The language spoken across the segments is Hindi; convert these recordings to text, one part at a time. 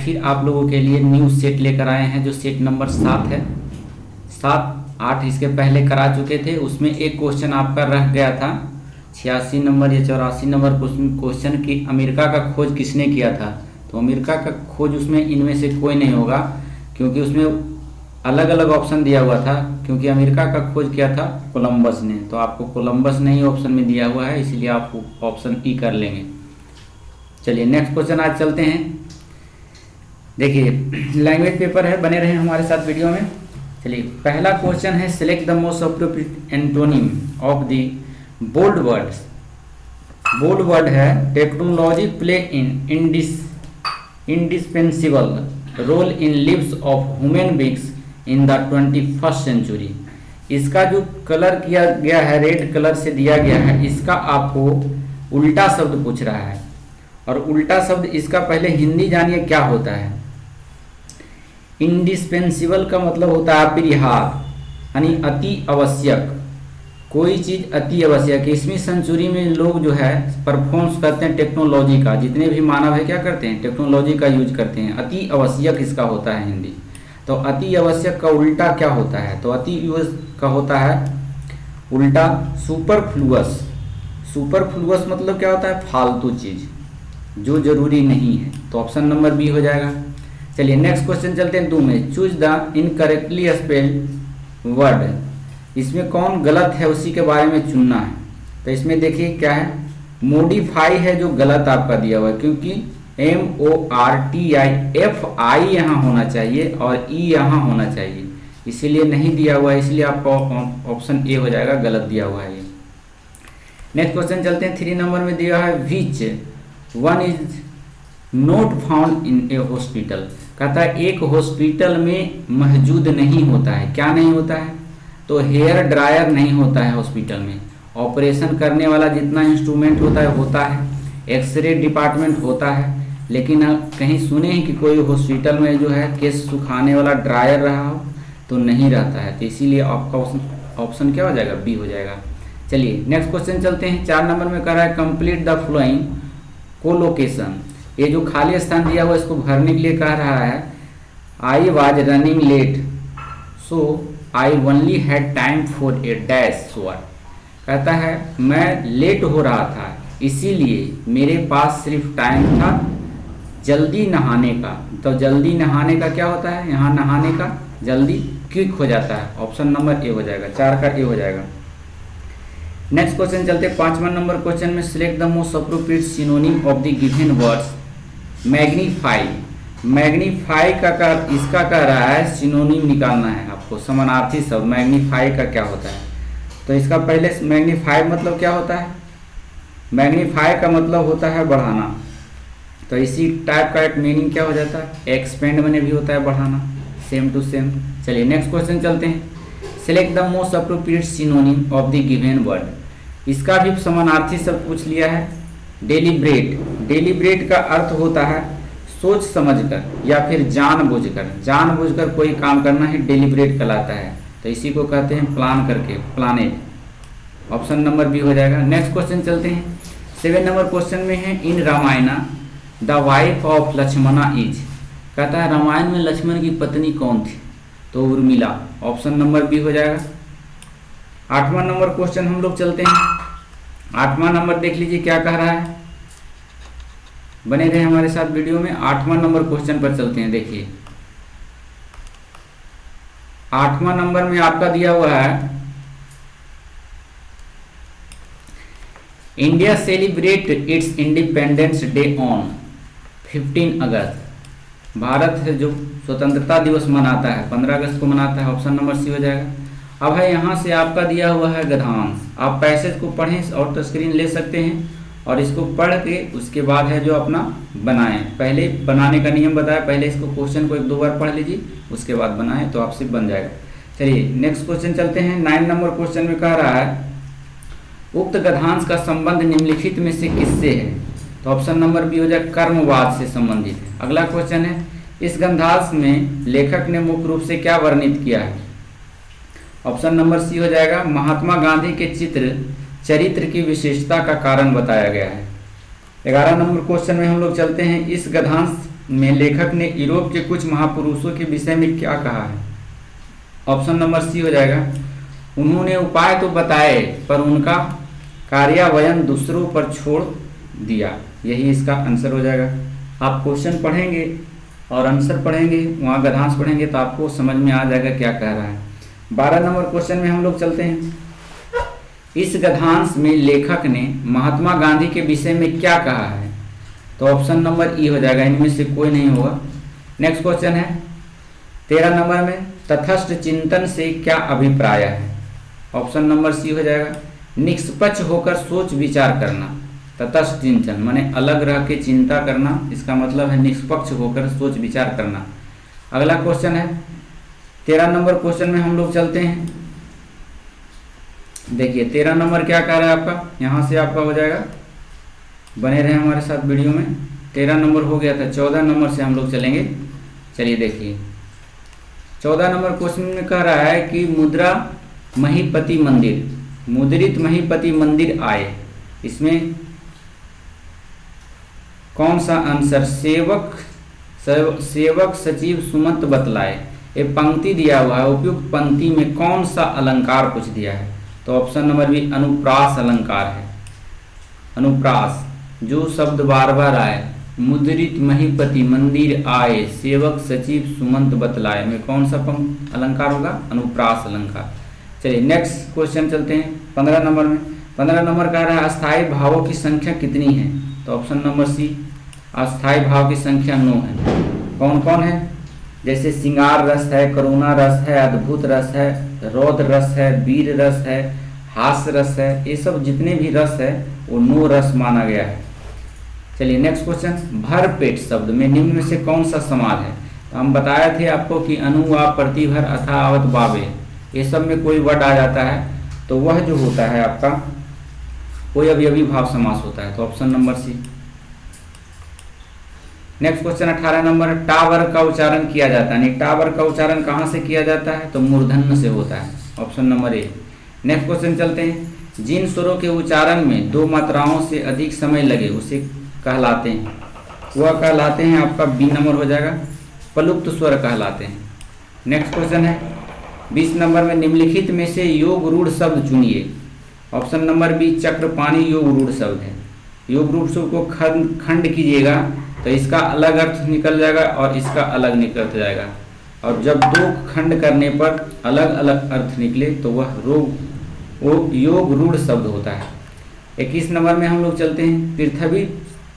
फिर आप लोगों के लिए न्यू सेट लेकर आए हैं जो सेट नंबर 7 है। 7, 8 इसके पहले करा चुके थे, उसमें एक क्वेश्चन आपका रह गया था 86 नंबर या 84 नंबर क्वेश्चन की अमेरिका का खोज किसने किया था। तो अमेरिका का खोज उसमें इनमें से कोई नहीं होगा, क्योंकि उसमें अलग अलग ऑप्शन दिया हुआ था, क्योंकि अमेरिका का खोज किया था कोलंबस ने। तो आपको कोलंबस नहीं ऑप्शन में दिया हुआ है, इसलिए आप ऑप्शन ई कर लेंगे। चलिए नेक्स्ट क्वेश्चन आज चलते हैं। देखिए लैंग्वेज पेपर है, बने रहे हमारे साथ वीडियो में। चलिए पहला क्वेश्चन है, select the most appropriate antonym of the bold words. Bold word है technology play in indispensable role in lives of human beings in the 21st century. इसका जो कलर किया गया है, रेड कलर से दिया गया है, इसका आपको उल्टा शब्द पूछ रहा है। और उल्टा शब्द इसका पहले हिंदी जानिए क्या होता है। इंडिस्पेंसिबल का मतलब होता है अपरिहार्य, यानी अति आवश्यक, कोई चीज़ अति आवश्यक है। 21वीं सेंचुरी में लोग जो है परफॉर्म्स करते हैं टेक्नोलॉजी का, जितने भी मानव है क्या करते हैं, टेक्नोलॉजी का यूज करते हैं। अति आवश्यक इसका होता है हिंदी। तो अति आवश्यक का उल्टा क्या होता है, तो अति का होता है उल्टा सुपरफ्लुअस। सुपरफ्लुअस मतलब क्या होता है, फालतू चीज़ जो जरूरी नहीं है। तो ऑप्शन नंबर बी हो जाएगा। चलिए नेक्स्ट क्वेश्चन चलते हैं 2 में। Choose the incorrectly spelled word. इसमें कौन गलत है उसी के बारे में चुनना है। तो इसमें देखिए क्या है, मोडिफाई है जो गलत आपका दिया हुआ है, क्योंकि MORTIFI यहाँ होना चाहिए और ई यहाँ होना चाहिए, इसीलिए नहीं दिया हुआ है, इसलिए आपका ऑप्शन ए हो जाएगा, गलत दिया हुआ है ये। नेक्स्ट क्वेश्चन चलते हैं 3 नंबर में दिया है, which one is not found in A hospital. कहता है एक हॉस्पिटल में मौजूद नहीं होता है। क्या नहीं होता है, तो हेयर ड्रायर नहीं होता है हॉस्पिटल में। ऑपरेशन करने वाला जितना इंस्ट्रूमेंट होता है, एक्सरे डिपार्टमेंट होता है, लेकिन कहीं सुने हैं कि कोई हॉस्पिटल में जो है केस सुखाने वाला ड्रायर रहा हो, तो नहीं रहता है। तो इसीलिए आपका ऑप्शन क्या हो जाएगा, बी हो जाएगा। चलिए नेक्स्ट क्वेश्चन चलते हैं। 4 नंबर में कह रहा है, कंप्लीट द फ्लोइंग कोलोकेशन। ये जो खाली स्थान दिया हुआ इसको भरने के लिए कह रहा है, I was running late so I only had time for a dash word. कहता है मैं लेट हो रहा था, इसीलिए मेरे पास सिर्फ टाइम था जल्दी नहाने का। तो जल्दी नहाने का क्या होता है, यहाँ नहाने का जल्दी क्विक हो जाता है। ऑप्शन नंबर ए हो जाएगा, 4 का ए हो जाएगा। नेक्स्ट क्वेश्चन चलते 5वां नंबर क्वेश्चन में, select the most appropriate synonym of the given words. Magnify. Magnify का इसका कह रहा है सिनोनिम निकालना है आपको, समानार्थी शब्द। मैग्नीफाई का क्या होता है, तो इसका पहले मैग्नीफाई मतलब क्या होता है, मैग्नीफाई का मतलब होता है बढ़ाना। तो इसी टाइप का एक मीनिंग क्या हो जाता है, एक्सपेंड में भी होता है बढ़ाना, सेम टू सेम। चलिए नेक्स्ट क्वेश्चन चलते हैं, select the most appropriate synonym of the given word. इसका भी समानार्थी शब्द पूछ लिया है, डेलिब्रेट। डेलिब्रेट का अर्थ होता है सोच समझकर या फिर जानबूझकर। जानबूझकर कोई काम करना ही डेलिब्रेट कहलाता है। तो इसी को कहते हैं प्लान करके, प्लानेट। ऑप्शन नंबर बी हो जाएगा। नेक्स्ट क्वेश्चन चलते हैं 7 नंबर क्वेश्चन में है, in Ramayana the wife of Lakshmana is. कहता है रामायण में लक्ष्मण की पत्नी कौन थी, तो उर्मिला। ऑप्शन नंबर बी हो जाएगा। 8वां नंबर क्वेश्चन हम लोग चलते हैं। 8वां नंबर देख लीजिए क्या कह रहा है, बने रहे हमारे साथ वीडियो में। 8वां नंबर क्वेश्चन पर चलते हैं। देखिए 8वां नंबर में आपका दिया हुआ है, India celebrate it's independence day on 15 अगस्त। भारत है जो स्वतंत्रता दिवस मनाता है 15 अगस्त को मनाता है। ऑप्शन नंबर सी हो जाएगा। अब है यहाँ से आपका दिया हुआ है गद्यांश। आप पैसेज को पढ़ें और स्क्रीन ले सकते हैं और इसको पढ़ के उसके बाद है जो अपना बनाएं। पहले बनाने का नियम बताया, पहले इसको क्वेश्चन को 1-2 बार पढ़ लीजिए, उसके बाद बनाएं तो आपसे बन जाएगा। चलिए नेक्स्ट क्वेश्चन चलते हैं। 9 नंबर क्वेश्चन में कह रहा है, उक्त गद्यांश का संबंध निम्नलिखित में से किससे है। तो ऑप्शन नंबर बी हो जाए, कर्मवाद से संबंधित है। अगला क्वेश्चन है, इस गद्यांश में लेखक ने मुख्य रूप से क्या वर्णित किया है। ऑप्शन नंबर सी हो जाएगा, महात्मा गांधी के चरित्र की विशेषता का कारण बताया गया है। 11 नंबर क्वेश्चन में हम लोग चलते हैं, इस गद्यांश में लेखक ने यूरोप के कुछ महापुरुषों के विषय में क्या कहा है? ऑप्शन नंबर सी हो जाएगा, उन्होंने उपाय तो बताए पर उनका कार्यान्वयन दूसरों पर छोड़ दिया। यही इसका आंसर हो जाएगा। आप क्वेश्चन पढ़ेंगे और आंसर पढ़ेंगे, वहाँ गद्यांश पढ़ेंगे तो आपको समझ में आ जाएगा क्या कह रहा है। 12 नंबर क्वेश्चन में हम लोग चलते हैं। इस गद्यांश में लेखक ने महात्मा गांधी के विषय में क्या कहा है? तो ऑप्शन नंबर ई हो जाएगा, इनमें से कोई नहीं होगा। नेक्स्ट क्वेश्चन है 13 नंबर में, तटस्थ चिंतन से क्या अभिप्राय है? ऑप्शन नंबर सी हो जाएगा, निष्पक्ष होकर सोच विचार करना। तटस्थ चिंतन माने अलग रह के चिंता करना, इसका मतलब है निष्पक्ष होकर सोच विचार करना। अगला क्वेश्चन है 13 नंबर क्वेश्चन में हम लोग चलते हैं। देखिए 13 नंबर क्या कह रहा है आपका, यहाँ से आपका हो जाएगा, बने रहे हमारे साथ वीडियो में। 13 नंबर हो गया था, 14 नंबर से हम लोग चलेंगे। चलिए देखिए 14 नंबर क्वेश्चन में कह रहा है कि मुद्रा महीपति मंदिर, मुद्रित महीपति मंदिर आए, इसमें कौन सा आंसर? सेवक सचिव सुमंत बतलाए। ये पंक्ति दिया हुआ है, उपयुक्त पंक्ति में कौन सा अलंकार कुछ दिया है? तो ऑप्शन नंबर बी अनुप्रास अलंकार है। अनुप्रास, जो शब्द बार बार आए, मुद्रित महीपति मंदिर आए, सेवक सचिव सुमंत बतलाए, में कौन सा अलंकार होगा? अनुप्रास अलंकार। चलिए नेक्स्ट क्वेश्चन चलते हैं 15 नंबर में। 15 नंबर कह रहा है अस्थायी भावों की संख्या कितनी है? तो ऑप्शन नंबर सी, अस्थायी भाव की संख्या 9 है। कौन कौन है? जैसे श्रृंगार रस है, करुणा रस है, अद्भुत रस है, रौद्र रस है, वीर रस है, हास्य रस है, ये सब जितने भी रस है वो 9 रस माना गया है। चलिए नेक्स्ट क्वेश्चन, भर पेट शब्द में निम्न में से कौन सा समास है? तो हम बताए थे आपको कि अनु आ प्रतिभर अथा आवत बाबे, ये सब में कोई वर्ड आ जाता है तो वह जो होता है आपका कोई अवयवी भाव समास होता है। तो option number C. Next question 18 नंबर, टावर का उच्चारण किया जाता है, टावर का उच्चारण कहाँ से किया जाता है? तो मूर्धन्य से होता है। ऑप्शन नंबर ए। नेक्स्ट क्वेश्चन चलते हैं, जिन स्वरों के उच्चारण में 2 मात्राओं से अधिक समय लगे उसे कहलाते हैं, वह कहलाते हैं आपका बी नंबर हो जाएगा, प्लुप्त स्वर कहलाते हैं। नेक्स्ट क्वेश्चन है 20 नंबर में, निम्नलिखित में से योग रूढ़ शब्द चुनिए। ऑप्शन नंबर बी चक्रपाणी योग रूढ़ शब्द है। योग रूढ़ शब्द को खंड कीजिएगा तो इसका अलग अर्थ निकल जाएगा और इसका अलग निकल जाएगा, और जब 2 खंड करने पर अलग अलग अर्थ निकले तो वो योग रूढ़ शब्द होता है। 21 नंबर में हम लोग चलते हैं, पृथ्वी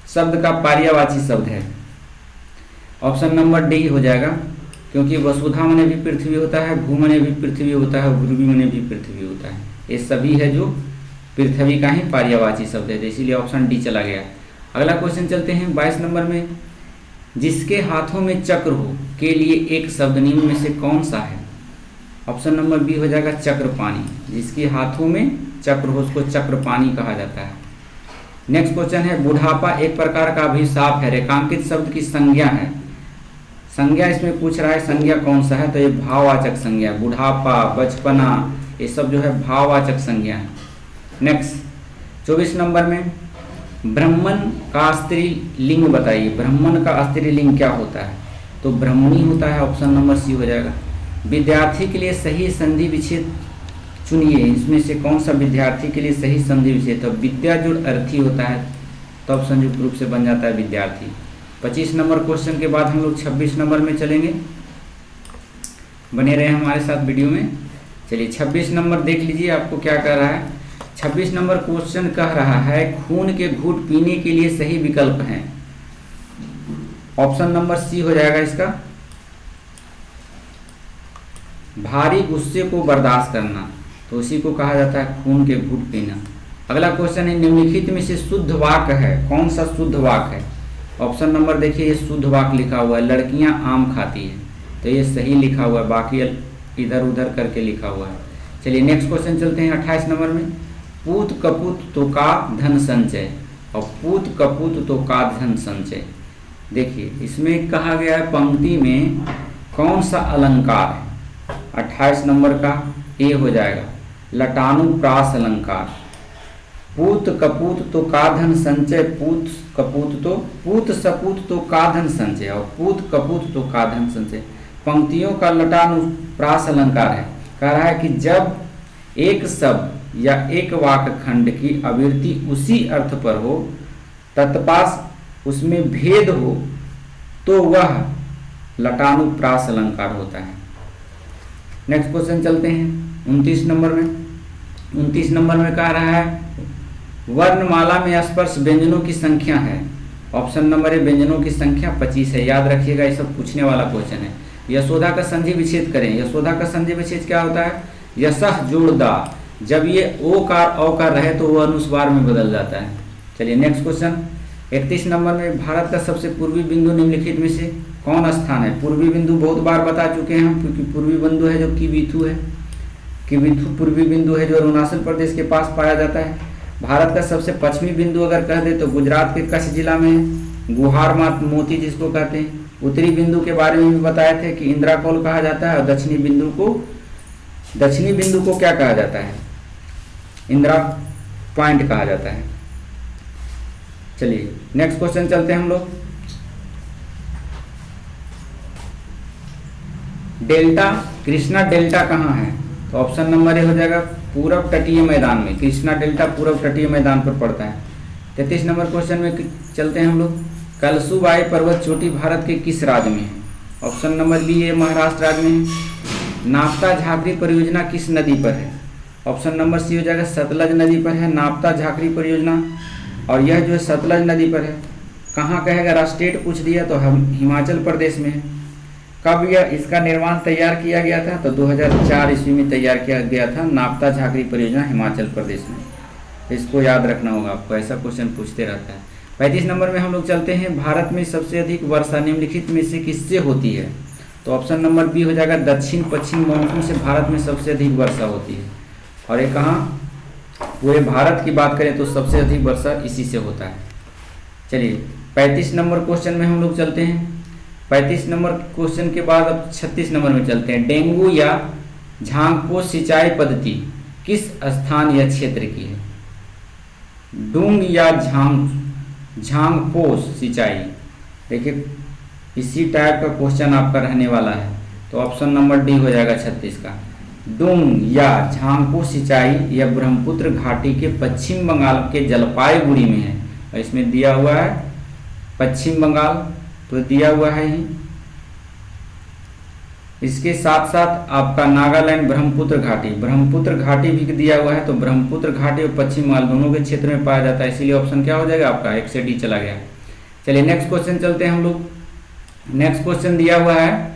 शब्द का पर्यायवाची शब्द है। ऑप्शन नंबर डी हो जाएगा, क्योंकि वसुधा मने भी पृथ्वी होता है, भू मने भी पृथ्वी होता है, भूर्वी मने भी पृथ्वी होता है। ये सभी है जो पृथ्वी का ही पर्यायवाची शब्द है, तो इसीलिए ऑप्शन डी चला गया। अगला क्वेश्चन चलते हैं 22 नंबर में, जिसके हाथों में चक्र हो के लिए एक शब्द निम्न में से कौन सा है? ऑप्शन नंबर बी हो जाएगा चक्रपाणी, जिसके हाथों में चक्र हो उसको चक्रपाणी कहा जाता है। नेक्स्ट क्वेश्चन है, बुढ़ापा एक प्रकार का अभिशाप है, रेखांकित शब्द की संज्ञा है। संज्ञा इसमें पूछ रहा है, संज्ञा कौन सा है? तो ये भाववाचक संज्ञा, बुढ़ापा, बचपना, ये सब जो है भाववाचक संज्ञा है। नेक्स्ट 24 नंबर में, ब्राह्मण का स्त्रीलिंग बताइए, ब्राह्मण का स्त्रीलिंग क्या होता है? तो ब्रह्मणी होता है। ऑप्शन नंबर सी हो जाएगा। विद्यार्थी के लिए सही संधि विच्छेद चुनिए, इसमें से कौन सा विद्यार्थी के लिए सही संधि विच्छेद? तो विद्या जुड़ अर्थी होता है, तब संयुक्त रूप से बन जाता है विद्यार्थी। 25 नंबर क्वेश्चन के बाद हम लोग 26 नंबर में चलेंगे, बने रहे हमारे साथ वीडियो में। चलिए 26 नंबर देख लीजिए आपको क्या कह रहा है। 26 नंबर क्वेश्चन कह रहा है, खून के घूंट पीने के लिए सही विकल्प हैं। ऑप्शन नंबर सी हो जाएगा इसका, भारी गुस्से को बर्दाश्त करना, तो उसी को कहा जाता है खून के घूंट पीना। अगला क्वेश्चन है, निम्नलिखित में से शुद्ध वाक्य है, कौन सा शुद्ध वाक्य है? ऑप्शन नंबर देखिए, ये शुद्ध वाक्य लिखा हुआ है, लड़कियां आम खाती है, तो ये सही लिखा हुआ है, बाकी इधर उधर करके लिखा हुआ है। चलिए नेक्स्ट क्वेश्चन चलते हैं 28 नंबर में, पूत कपूत तो का धन संचय, और पूत कपूत तो का धन संचय। देखिए इसमें कहा गया है पंक्ति में कौन सा अलंकार है? 28 नंबर का ए हो जाएगा, लटानुप्रास अलंकार। पूत कपूत तो का धन संचय, पूत कपूत तो पूत सपूत तो का धन संचय, और पूत कपूत तो का धन संचय पंक्तियों का लटानुप्रास अलंकार है। कह रहा है कि जब एक शब्द या एक वाक्य खंड की आवृत्ति उसी अर्थ पर हो, तत्पास उसमें भेद हो, तो वह लटानुप्रास अलंकार होता है। नेक्स्ट क्वेश्चन चलते हैं 29 नंबर में। 29 नंबर में कह रहा है वर्णमाला में स्पर्श व्यंजनों की संख्या है। ऑप्शन नंबर ए व्यंजनों की संख्या 25 है। याद रखिएगा, ये सब पूछने वाला क्वेश्चन है। यशोदा का संधि विच्छेद करें। यशोदा का संधि विच्छेद क्या होता है? यशः जोड़ दा, जब ये ओकार औकार रहे तो वो अनुस्वार में बदल जाता है। चलिए नेक्स्ट क्वेश्चन 31 नंबर में, भारत का सबसे पूर्वी बिंदु निम्नलिखित में से कौन स्थान है? पूर्वी बिंदु बहुत बार बता चुके हैं हम, क्योंकि पूर्वी बिंदु है जो किबिथु है। किबिथु पूर्वी बिंदु है जो अरुणाचल प्रदेश के पास पाया जाता है। भारत का सबसे पश्चिमी बिंदु अगर कह दे तो गुजरात के कच्छ जिला में है, गुहार मोती जिसको कहते हैं। उत्तरी बिंदु के बारे में भी बताए थे कि इंद्राकोल कहा जाता है, और दक्षिणी बिंदु को क्या कहा जाता है? इंदिरा पॉइंट कहा जाता है। चलिए नेक्स्ट क्वेश्चन चलते हैं हम लोग। डेल्टा, कृष्णा डेल्टा कहाँ है? तो ऑप्शन नंबर ए हो जाएगा पूरब तटीय मैदान में। कृष्णा डेल्टा पूरब तटीय मैदान पर पड़ता है। 33 नंबर क्वेश्चन में चलते हैं हम लोग। कलसुबाई पर्वत चोटी भारत के किस राज्य में है? ऑप्शन नंबर बी ए महाराष्ट्र राज्य में है। नाप्ता झाकरी परियोजना किस नदी पर है? ऑप्शन नंबर सी हो जाएगा सतलज नदी पर है नाप्ता झाकरी परियोजना, और यह जो है सतलज नदी पर है। कहाँ कहेगा? राष्ट्रीय पूछ दिया तो हम हिमाचल प्रदेश में है। कब यह इसका निर्माण तैयार किया गया था? तो 2004 ईस्वी में तैयार किया गया था नाप्ता झाकरी परियोजना हिमाचल प्रदेश में। इसको याद रखना होगा आपको, ऐसा क्वेश्चन पूछते रहता है। 35 नंबर में हम लोग चलते हैं। भारत में सबसे अधिक वर्षा निम्नलिखित में से किससे होती है? तो ऑप्शन नंबर बी हो जाएगा दक्षिण पश्चिम मानसून से भारत में सबसे अधिक वर्षा होती है। और ये कहाँ? पूरे भारत की बात करें तो सबसे अधिक वर्षा इसी से होता है। चलिए 35 नंबर क्वेश्चन में हम लोग चलते हैं। 35 नंबर क्वेश्चन के बाद अब 36 नंबर में चलते हैं। डेंगू या झांगपो सिंचाई पद्धति किस स्थान या क्षेत्र की है? डूंग या झांगपोस सिंचाई। देखिए इसी टाइप का क्वेश्चन आपका रहने वाला है, तो ऑप्शन नंबर डी हो जाएगा 36 का। डूंग या झांगपो सिंचाई यह ब्रह्मपुत्र घाटी के पश्चिम बंगाल के जलपाईगुड़ी में है, और इसमें दिया हुआ है पश्चिम बंगाल, तो दिया हुआ है ही। इसके साथ साथ आपका नागालैंड ब्रह्मपुत्र घाटी भी दिया हुआ है, तो ब्रह्मपुत्र घाटी और पश्चिम बंगाल दोनों के क्षेत्र में पाया जाता है, इसीलिए ऑप्शन क्या हो जाएगा आपका? 1 से डी चला गया। चलिए नेक्स्ट क्वेश्चन चलते हैं हम लोग। नेक्स्ट क्वेश्चन दिया हुआ है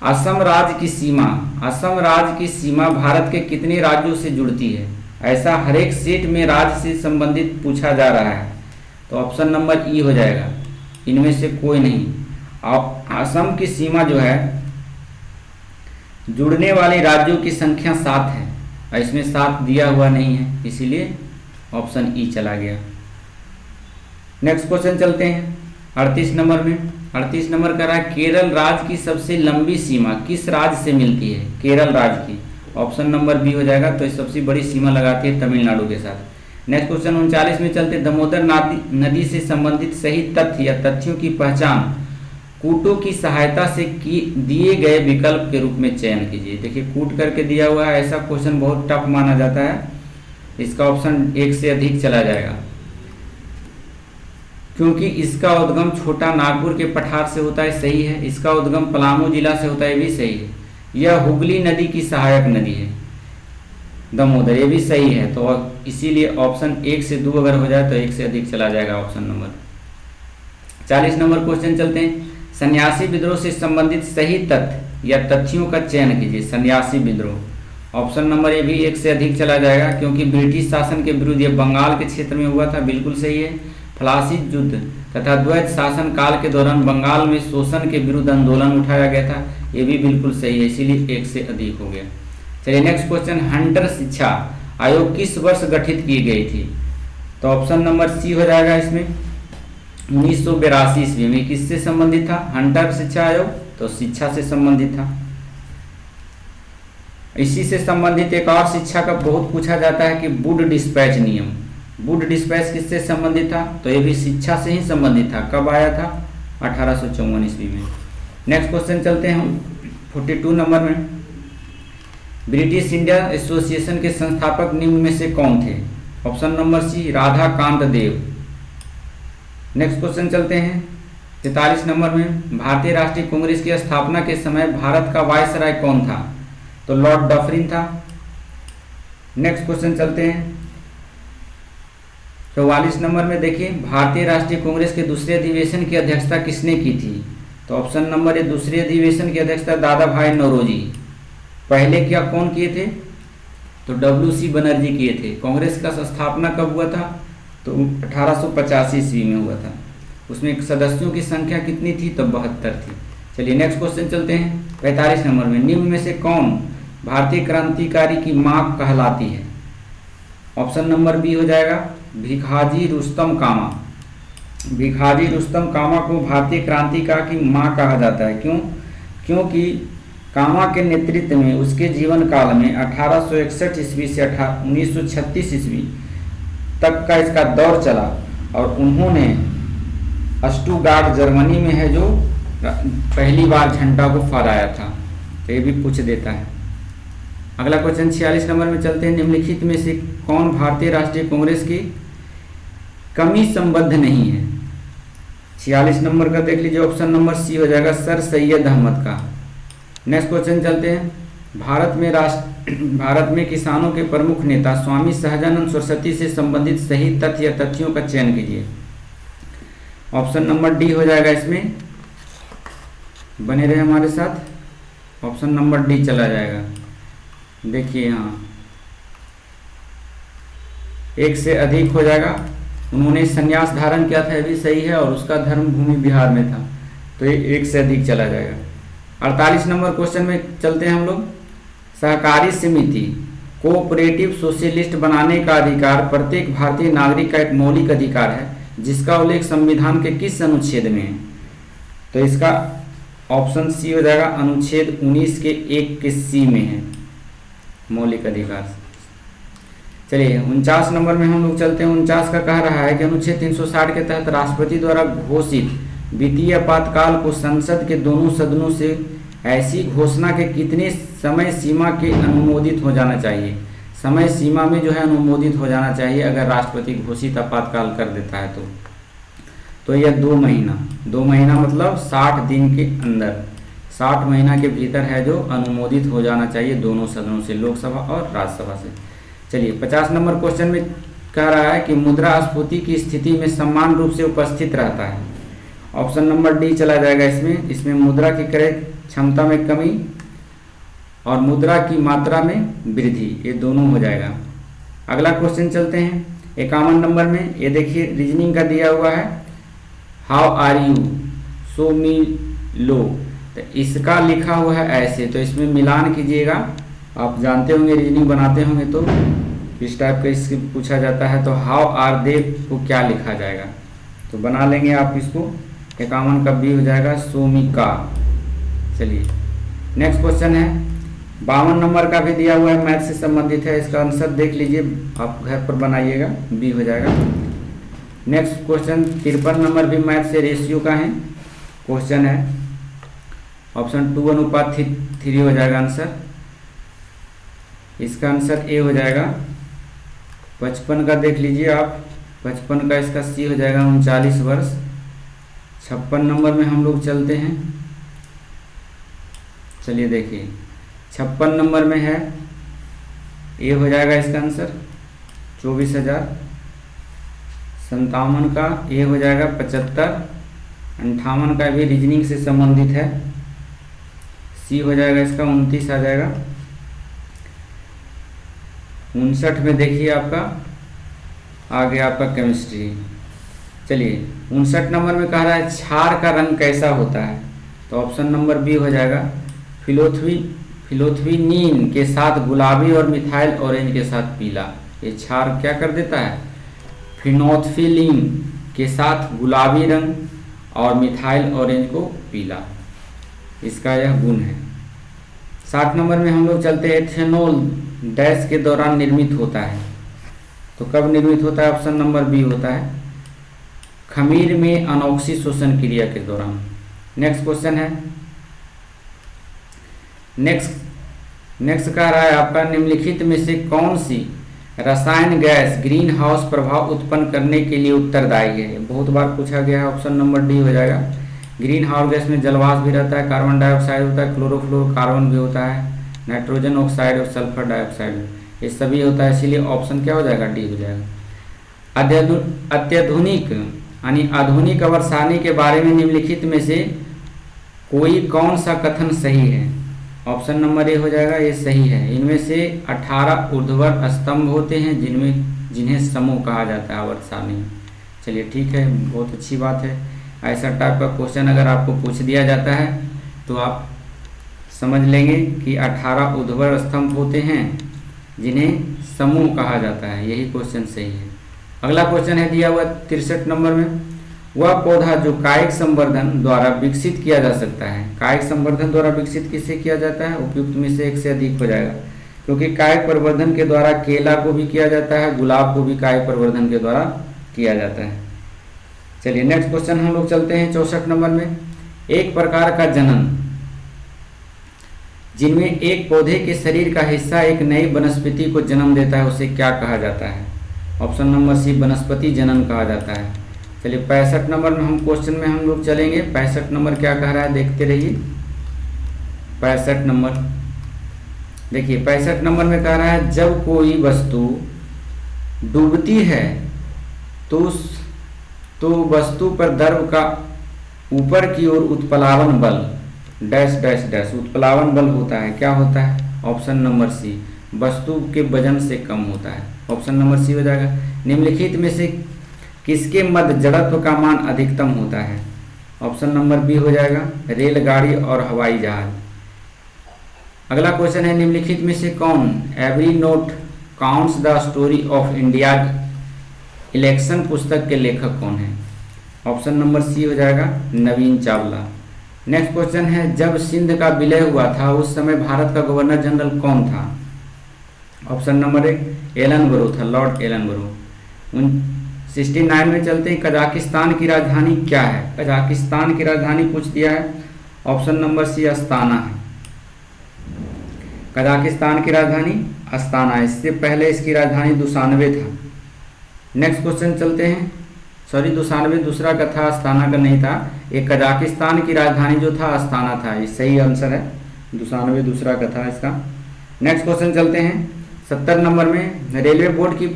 असम राज्य की सीमा। असम राज्य की सीमा भारत के कितने राज्यों से जुड़ती है? ऐसा हर एक सेट में राज्य से संबंधित पूछा जा रहा है, तो ऑप्शन नंबर ई हो जाएगा, इनमें से कोई नहीं। असम की सीमा जो है जुड़ने वाले राज्यों की संख्या 7 है, और इसमें 7 दिया हुआ नहीं है, इसीलिए ऑप्शन ई चला गया। नेक्स्ट क्वेश्चन चलते हैं 38 नंबर में। 38 नंबर का रहा है केरल राज्य की सबसे लंबी सीमा किस राज्य से मिलती है? केरल राज्य की, ऑप्शन नंबर बी हो जाएगा, तो सबसे बड़ी सीमा लगाती है तमिलनाडु के साथ। नेक्स्ट क्वेश्चन 39 में चलते, दामोदर नदी से संबंधित सही तथ्य या तथ्यों की पहचान कूटों की सहायता से दिए गए विकल्प के रूप में चयन कीजिए। देखिए कूट करके दिया हुआ है, ऐसा क्वेश्चन बहुत टफ माना जाता है, इसका ऑप्शन 1 से अधिक चला जाएगा, क्योंकि इसका उद्गम छोटा नागपुर के पठार से होता है, सही है। इसका उद्गम पलामू जिला से होता है, ये भी सही है। यह हुगली नदी की सहायक नदी है दामोदर, ये भी सही है, तो इसीलिए ऑप्शन 1 से 2 अगर हो जाए तो 1 से अधिक चला जाएगा ऑप्शन नंबर। 40 नंबर क्वेश्चन चलते हैं। सन्यासी विद्रोह से संबंधित सही तथ्य या तथ्यों का चयन कीजिए। सन्यासी विद्रोह, ऑप्शन नंबर ए भी 1 से अधिक चला जाएगा, क्योंकि ब्रिटिश शासन के विरुद्ध यह बंगाल के क्षेत्र में हुआ था, बिल्कुल सही है। फ्लासी युद्ध तथा द्वैत शासन काल के दौरान बंगाल में शोषण के विरुद्ध आंदोलन उठाया गया था, ये भी बिल्कुल सही है, इसीलिए 1 से अधिक हो गया। चलिए नेक्स्ट क्वेश्चन, हंटर शिक्षा आयोग किस वर्ष गठित की गई थी? तो ऑप्शन नंबर सी हो जाएगा इसमें 1982 ईस्वी में। किससे संबंधित था हंटर शिक्षा आयोग? तो शिक्षा से संबंधित था। इसी से संबंधित एक और शिक्षा का बहुत पूछा जाता है कि वुड डिस्पैच नियम। वुड डिस्पैच किससे संबंधित था? तो ये भी शिक्षा से ही संबंधित था। कब आया था? 1854 ईस्वी में। नेक्स्ट क्वेश्चन चलते हैं हम 42 नंबर में। ब्रिटिश इंडिया एसोसिएशन के संस्थापक निम्न में से कौन थे? Option number C Radha Kant Dev. Next question चलते हैं 43 नंबर में। भारतीय राष्ट्रीय कांग्रेस की स्थापना के समय भारत का वायसराय कौन था? तो लॉर्ड डफरिन था। नेक्स्ट क्वेश्चन चलते हैं 44 नंबर में। देखिए भारतीय राष्ट्रीय कांग्रेस के दूसरे अधिवेशन की अध्यक्षता किसने की थी? तो ऑप्शन नंबर ए दूसरे अधिवेशन की अध्यक्षता दादा भाई नौरोजी। पहले क्या कौन किए थे? तो WC बनर्जी किए थे। कांग्रेस का स्थापना कब हुआ था? तो 1885 ईस्वी में हुआ था। उसमें सदस्यों की संख्या कितनी थी? तो 72 थी। चलिए नेक्स्ट क्वेश्चन चलते हैं 45 नंबर में। निम्न में से कौन भारतीय क्रांतिकारी की मां कहलाती है? ऑप्शन नंबर बी हो जाएगा भिखाजी रुस्तम कामा। भिखाजी रुस्तम कामा को भारतीय क्रांतिकारी की मां कहा जाता है। क्यों? क्योंकि कामा के नेतृत्व में उसके जीवन काल में 1861 ईस्वी से 1936 ईस्वी तक का इसका दौर चला और उन्होंने स्टुटगार्ट जर्मनी में है जो पहली बार झंडा को फहराया था। तो ये भी पूछ देता है। अगला क्वेश्चन 46 नंबर में चलते हैं। निम्नलिखित में से कौन भारतीय राष्ट्रीय कांग्रेस की कमी संबद्ध नहीं है? 46 नंबर का देख लीजिए, ऑप्शन नंबर सी हो जाएगा सर सैयद अहमद का। नेक्स्ट क्वेश्चन चलते हैं। भारत में किसानों के प्रमुख नेता स्वामी सहजानंद सरस्वती से संबंधित सही तथ्य या तथ्यों का चयन कीजिए। ऑप्शन नंबर डी हो जाएगा। इसमें बने रहे हमारे साथ, ऑप्शन नंबर डी चला जाएगा। देखिए यहाँ एक से अधिक हो जाएगा। उन्होंने संन्यास धारण किया था, यह भी सही है, और उसका धर्म भूमि बिहार में था, तो ये एक से अधिक चला जाएगा। 48 नंबर क्वेश्चन में चलते हैं हम लोग। सहकारी समिति कोऑपरेटिव सोशलिस्ट बनाने का अधिकार प्रत्येक भारतीय नागरिक का एक मौलिक अधिकार है जिसका उल्लेख संविधान के किस अनुच्छेद में है? तो इसका ऑप्शन सी हो जाएगा अनुच्छेद 19 के 1 के सी में है मौलिक अधिकार। चलिए 49 नंबर में हम लोग चलते हैं। 49 का कह रहा है कि अनुच्छेद 360 के तहत राष्ट्रपति द्वारा घोषित वित्तीय आपातकाल को संसद के दोनों सदनों से ऐसी घोषणा के कितने समय सीमा के अनुमोदित हो जाना चाहिए? समय सीमा में जो है अनुमोदित हो जाना चाहिए अगर राष्ट्रपति घोषित आपातकाल कर देता है तो यह 2 महीना। 2 महीना मतलब 60 दिन के अंदर, 60 महीना के भीतर है जो अनुमोदित हो जाना चाहिए दोनों सदनों से, लोकसभा और राज्यसभा से। चलिए 50 नंबर क्वेश्चन में कह रहा है कि मुद्रास्फीति की स्थिति में समान रूप से उपस्थित रहता है। ऑप्शन नंबर डी चला जाएगा। इसमें मुद्रा की क्रय क्षमता में कमी और मुद्रा की मात्रा में वृद्धि, ये दोनों हो जाएगा। अगला क्वेश्चन चलते हैं 51 नंबर में। ये देखिए रीजनिंग का दिया हुआ है, हाउ आर यू, सो मी लो। तो इसका लिखा हुआ है ऐसे, तो इसमें मिलान कीजिएगा। आप जानते होंगे, रीजनिंग बनाते होंगे तो इस टाइप का इससे पूछा जाता है। तो हाउ आर दे को क्या लिखा जाएगा? तो बना लेंगे आप इसको। 51 का बी हो जाएगा सोमिका। चलिए नेक्स्ट क्वेश्चन है 52 नंबर का भी दिया हुआ है, मैथ से संबंधित है। इसका आंसर देख लीजिए, आप घर पर बनाइएगा, बी हो जाएगा। नेक्स्ट क्वेश्चन 53 नंबर भी मैथ से रेशियो का है क्वेश्चन है। ऑप्शन 2:3 हो जाएगा आंसर। इसका आंसर ए हो जाएगा। 55 का देख लीजिए आप, 55 का इसका सी हो जाएगा 39 वर्ष। 56 नंबर में हम लोग चलते हैं। चलिए देखिए 56 नंबर में है, ए हो जाएगा इसका आंसर 24,000। 57 का ए हो जाएगा 75। 58 का भी रीजनिंग से संबंधित है, सी हो जाएगा इसका 29 आ जाएगा। 59 में देखिए आपका आ गया आपका केमिस्ट्री। चलिए 59 नंबर में कह रहा है क्षार का रंग कैसा होता है? तो ऑप्शन नंबर बी हो जाएगा फिलोथ्वीनीन के साथ गुलाबी और मिथाइल ऑरेंज के साथ पीला। ये क्षार क्या कर देता है? फिनोल्फिलीन के साथ गुलाबी रंग और मिथाइल ऑरेंज को पीला, इसका यह गुण है। 60 नंबर में हम लोग चलते हैं, एथेनॉल डैश के दौरान निर्मित होता है। तो कब निर्मित होता है? ऑप्शन नंबर बी होता है खमीर में अनॉक्सीशोषण क्रिया के दौरान। नेक्स्ट क्वेश्चन है, नेक्स्ट कह रहा है आपका, निम्नलिखित में से कौन सी रसायन गैस ग्रीन हाउस प्रभाव उत्पन्न करने के लिए उत्तरदायी है? बहुत बार पूछा गया है, ऑप्शन नंबर डी हो जाएगा। ग्रीन हाउस गैस में जलवाष्प भी रहता है, कार्बन डाइऑक्साइड होता है, क्लोरोफ्लोरोकार्बन भी होता है, नाइट्रोजन ऑक्साइड और सल्फर डाइऑक्साइड, ये सभी होता है, इसीलिए ऑप्शन क्या हो जाएगा? डी हो जाएगा। अत्याधुनिक यानी आधुनिक अवरसानी के बारे में निम्नलिखित में से कोई कौन सा कथन सही है? ऑप्शन नंबर ए हो जाएगा, ये सही है। इनमें से 18 ऊर्ध्वाधर स्तंभ होते हैं जिन्हें समूह कहा जाता है अवरसानी। चलिए ठीक है, बहुत अच्छी बात है। ऐसा टाइप का क्वेश्चन अगर आपको पूछ दिया जाता है तो आप समझ लेंगे कि 18 ऊर्ध्वाधर स्तंभ होते हैं जिन्हें समूह कहा जाता है, यही क्वेश्चन सही है। अगला क्वेश्चन है दिया हुआ 63 नंबर में, वह पौधा जो कायिक संवर्धन द्वारा विकसित किया जा सकता है। कायिक संवर्धन द्वारा विकसित किससे किया जाता है? उपयुक्त में से एक से अधिक हो जाएगा, क्योंकि कायिक प्रवर्धन के द्वारा केला को भी किया जाता है, गुलाब को भी कायिक प्रवर्धन के द्वारा किया जाता है। चलिए नेक्स्ट क्वेश्चन हम लोग चलते हैं 64 नंबर में, एक प्रकार का जनन जिनमें एक पौधे के शरीर का हिस्सा एक नई वनस्पति को जन्म देता है, उसे क्या कहा जाता है? ऑप्शन नंबर सी वनस्पति जनन कहा जाता है। चलिए 65 नंबर में हम क्वेश्चन में हम लोग चलेंगे। 65 नंबर क्या कह रहा है, देखते रहिए। 65 नंबर देखिए, 65 नंबर में कह रहा है, जब कोई वस्तु डूबती है तो वस्तु पर द्रव का ऊपर की ओर उत्प्लावन बल डैश डैश डैश उत्प्लावन बल होता है। क्या होता है? ऑप्शन नंबर सी, वस्तु के वजन से कम होता है। ऑप्शन नंबर सी हो जाएगा। निम्नलिखित में से किसके मध्य जड़त्व का मान अधिकतम होता है? ऑप्शन नंबर बी हो जाएगा, रेलगाड़ी और हवाई जहाज। अगला क्वेश्चन है, निम्नलिखित में से कौन every note counts the story of India election पुस्तक के लेखक कौन है? ऑप्शन नंबर सी हो जाएगा, नवीन चावला। नेक्स्ट क्वेश्चन है, जब सिंध का विलय हुआ था उस समय भारत का गवर्नर जनरल कौन था? ऑप्शन नंबर ए एलन बरो था, लॉर्ड एलन बरो। 69 में चलते हैं, कजाकिस्तान की राजधानी क्या है? कजाकिस्तान की राजधानी पूछ दिया है, ऑप्शन नंबर सी अस्ताना है। कजाकिस्तान की राजधानी अस्ताना है, इससे पहले इसकी राजधानी दुशानबे था। नेक्स्ट क्वेश्चन चलते हैं, सॉरी दुशानबे दूसरा का था, अस्ताना का नहीं था। एक कजाकिस्तान की राजधानी जो था अस्ताना था, ये सही आंसर है, दुशानबे दूसरा का था इसका। नेक्स्ट क्वेश्चन चलते हैं 70 नंबर में, रेलवे बोर्ड की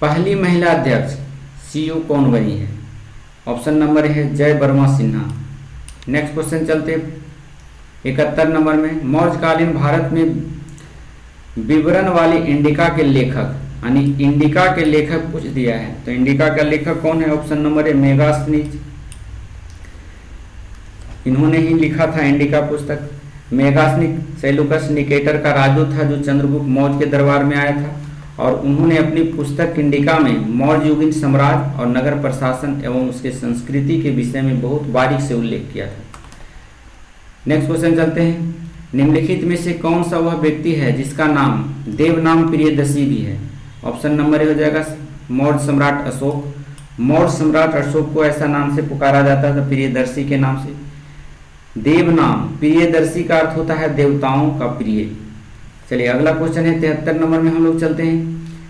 पहली महिला अध्यक्ष सीईओ कौन बनी है? ऑप्शन नंबर है जय वर्मा सिन्हा। नेक्स्ट क्वेश्चन चलते 71 नंबर में, मौर्यकालीन भारत में विवरण वाली इंडिका के लेखक यानी इंडिका के लेखक पूछ दिया है, तो इंडिका का लेखक कौन है? ऑप्शन नंबर है मेगास्थनीज, इन्होंने ही लिखा था इंडिका पुस्तक। मेगास्थनीज सेलुकस निकेटर का राजदूत था जो चंद्रगुप्त मौर्य के दरबार में आया था, और उन्होंने अपनी पुस्तक इंडिका में मौर्य युगीन साम्राज्य और नगर प्रशासन एवं उसके संस्कृति के विषय में बहुत बारीक से उल्लेख किया था। नेक्स्ट क्वेश्चन चलते हैं, निम्नलिखित में से कौन सा वह व्यक्ति है जिसका नाम देवनाम प्रियदर्शी भी है? ऑप्शन नंबर ए हो जाएगा, मौर्य सम्राट अशोक। मौर्य सम्राट अशोक को ऐसा नाम से पुकारा जाता था, प्रियदर्शी के नाम से। देवनाम प्रियदर्शी का अर्थ होता है देवताओं का प्रिय। चलिए अगला क्वेश्चन है 73 नंबर में हम लोग चलते हैं,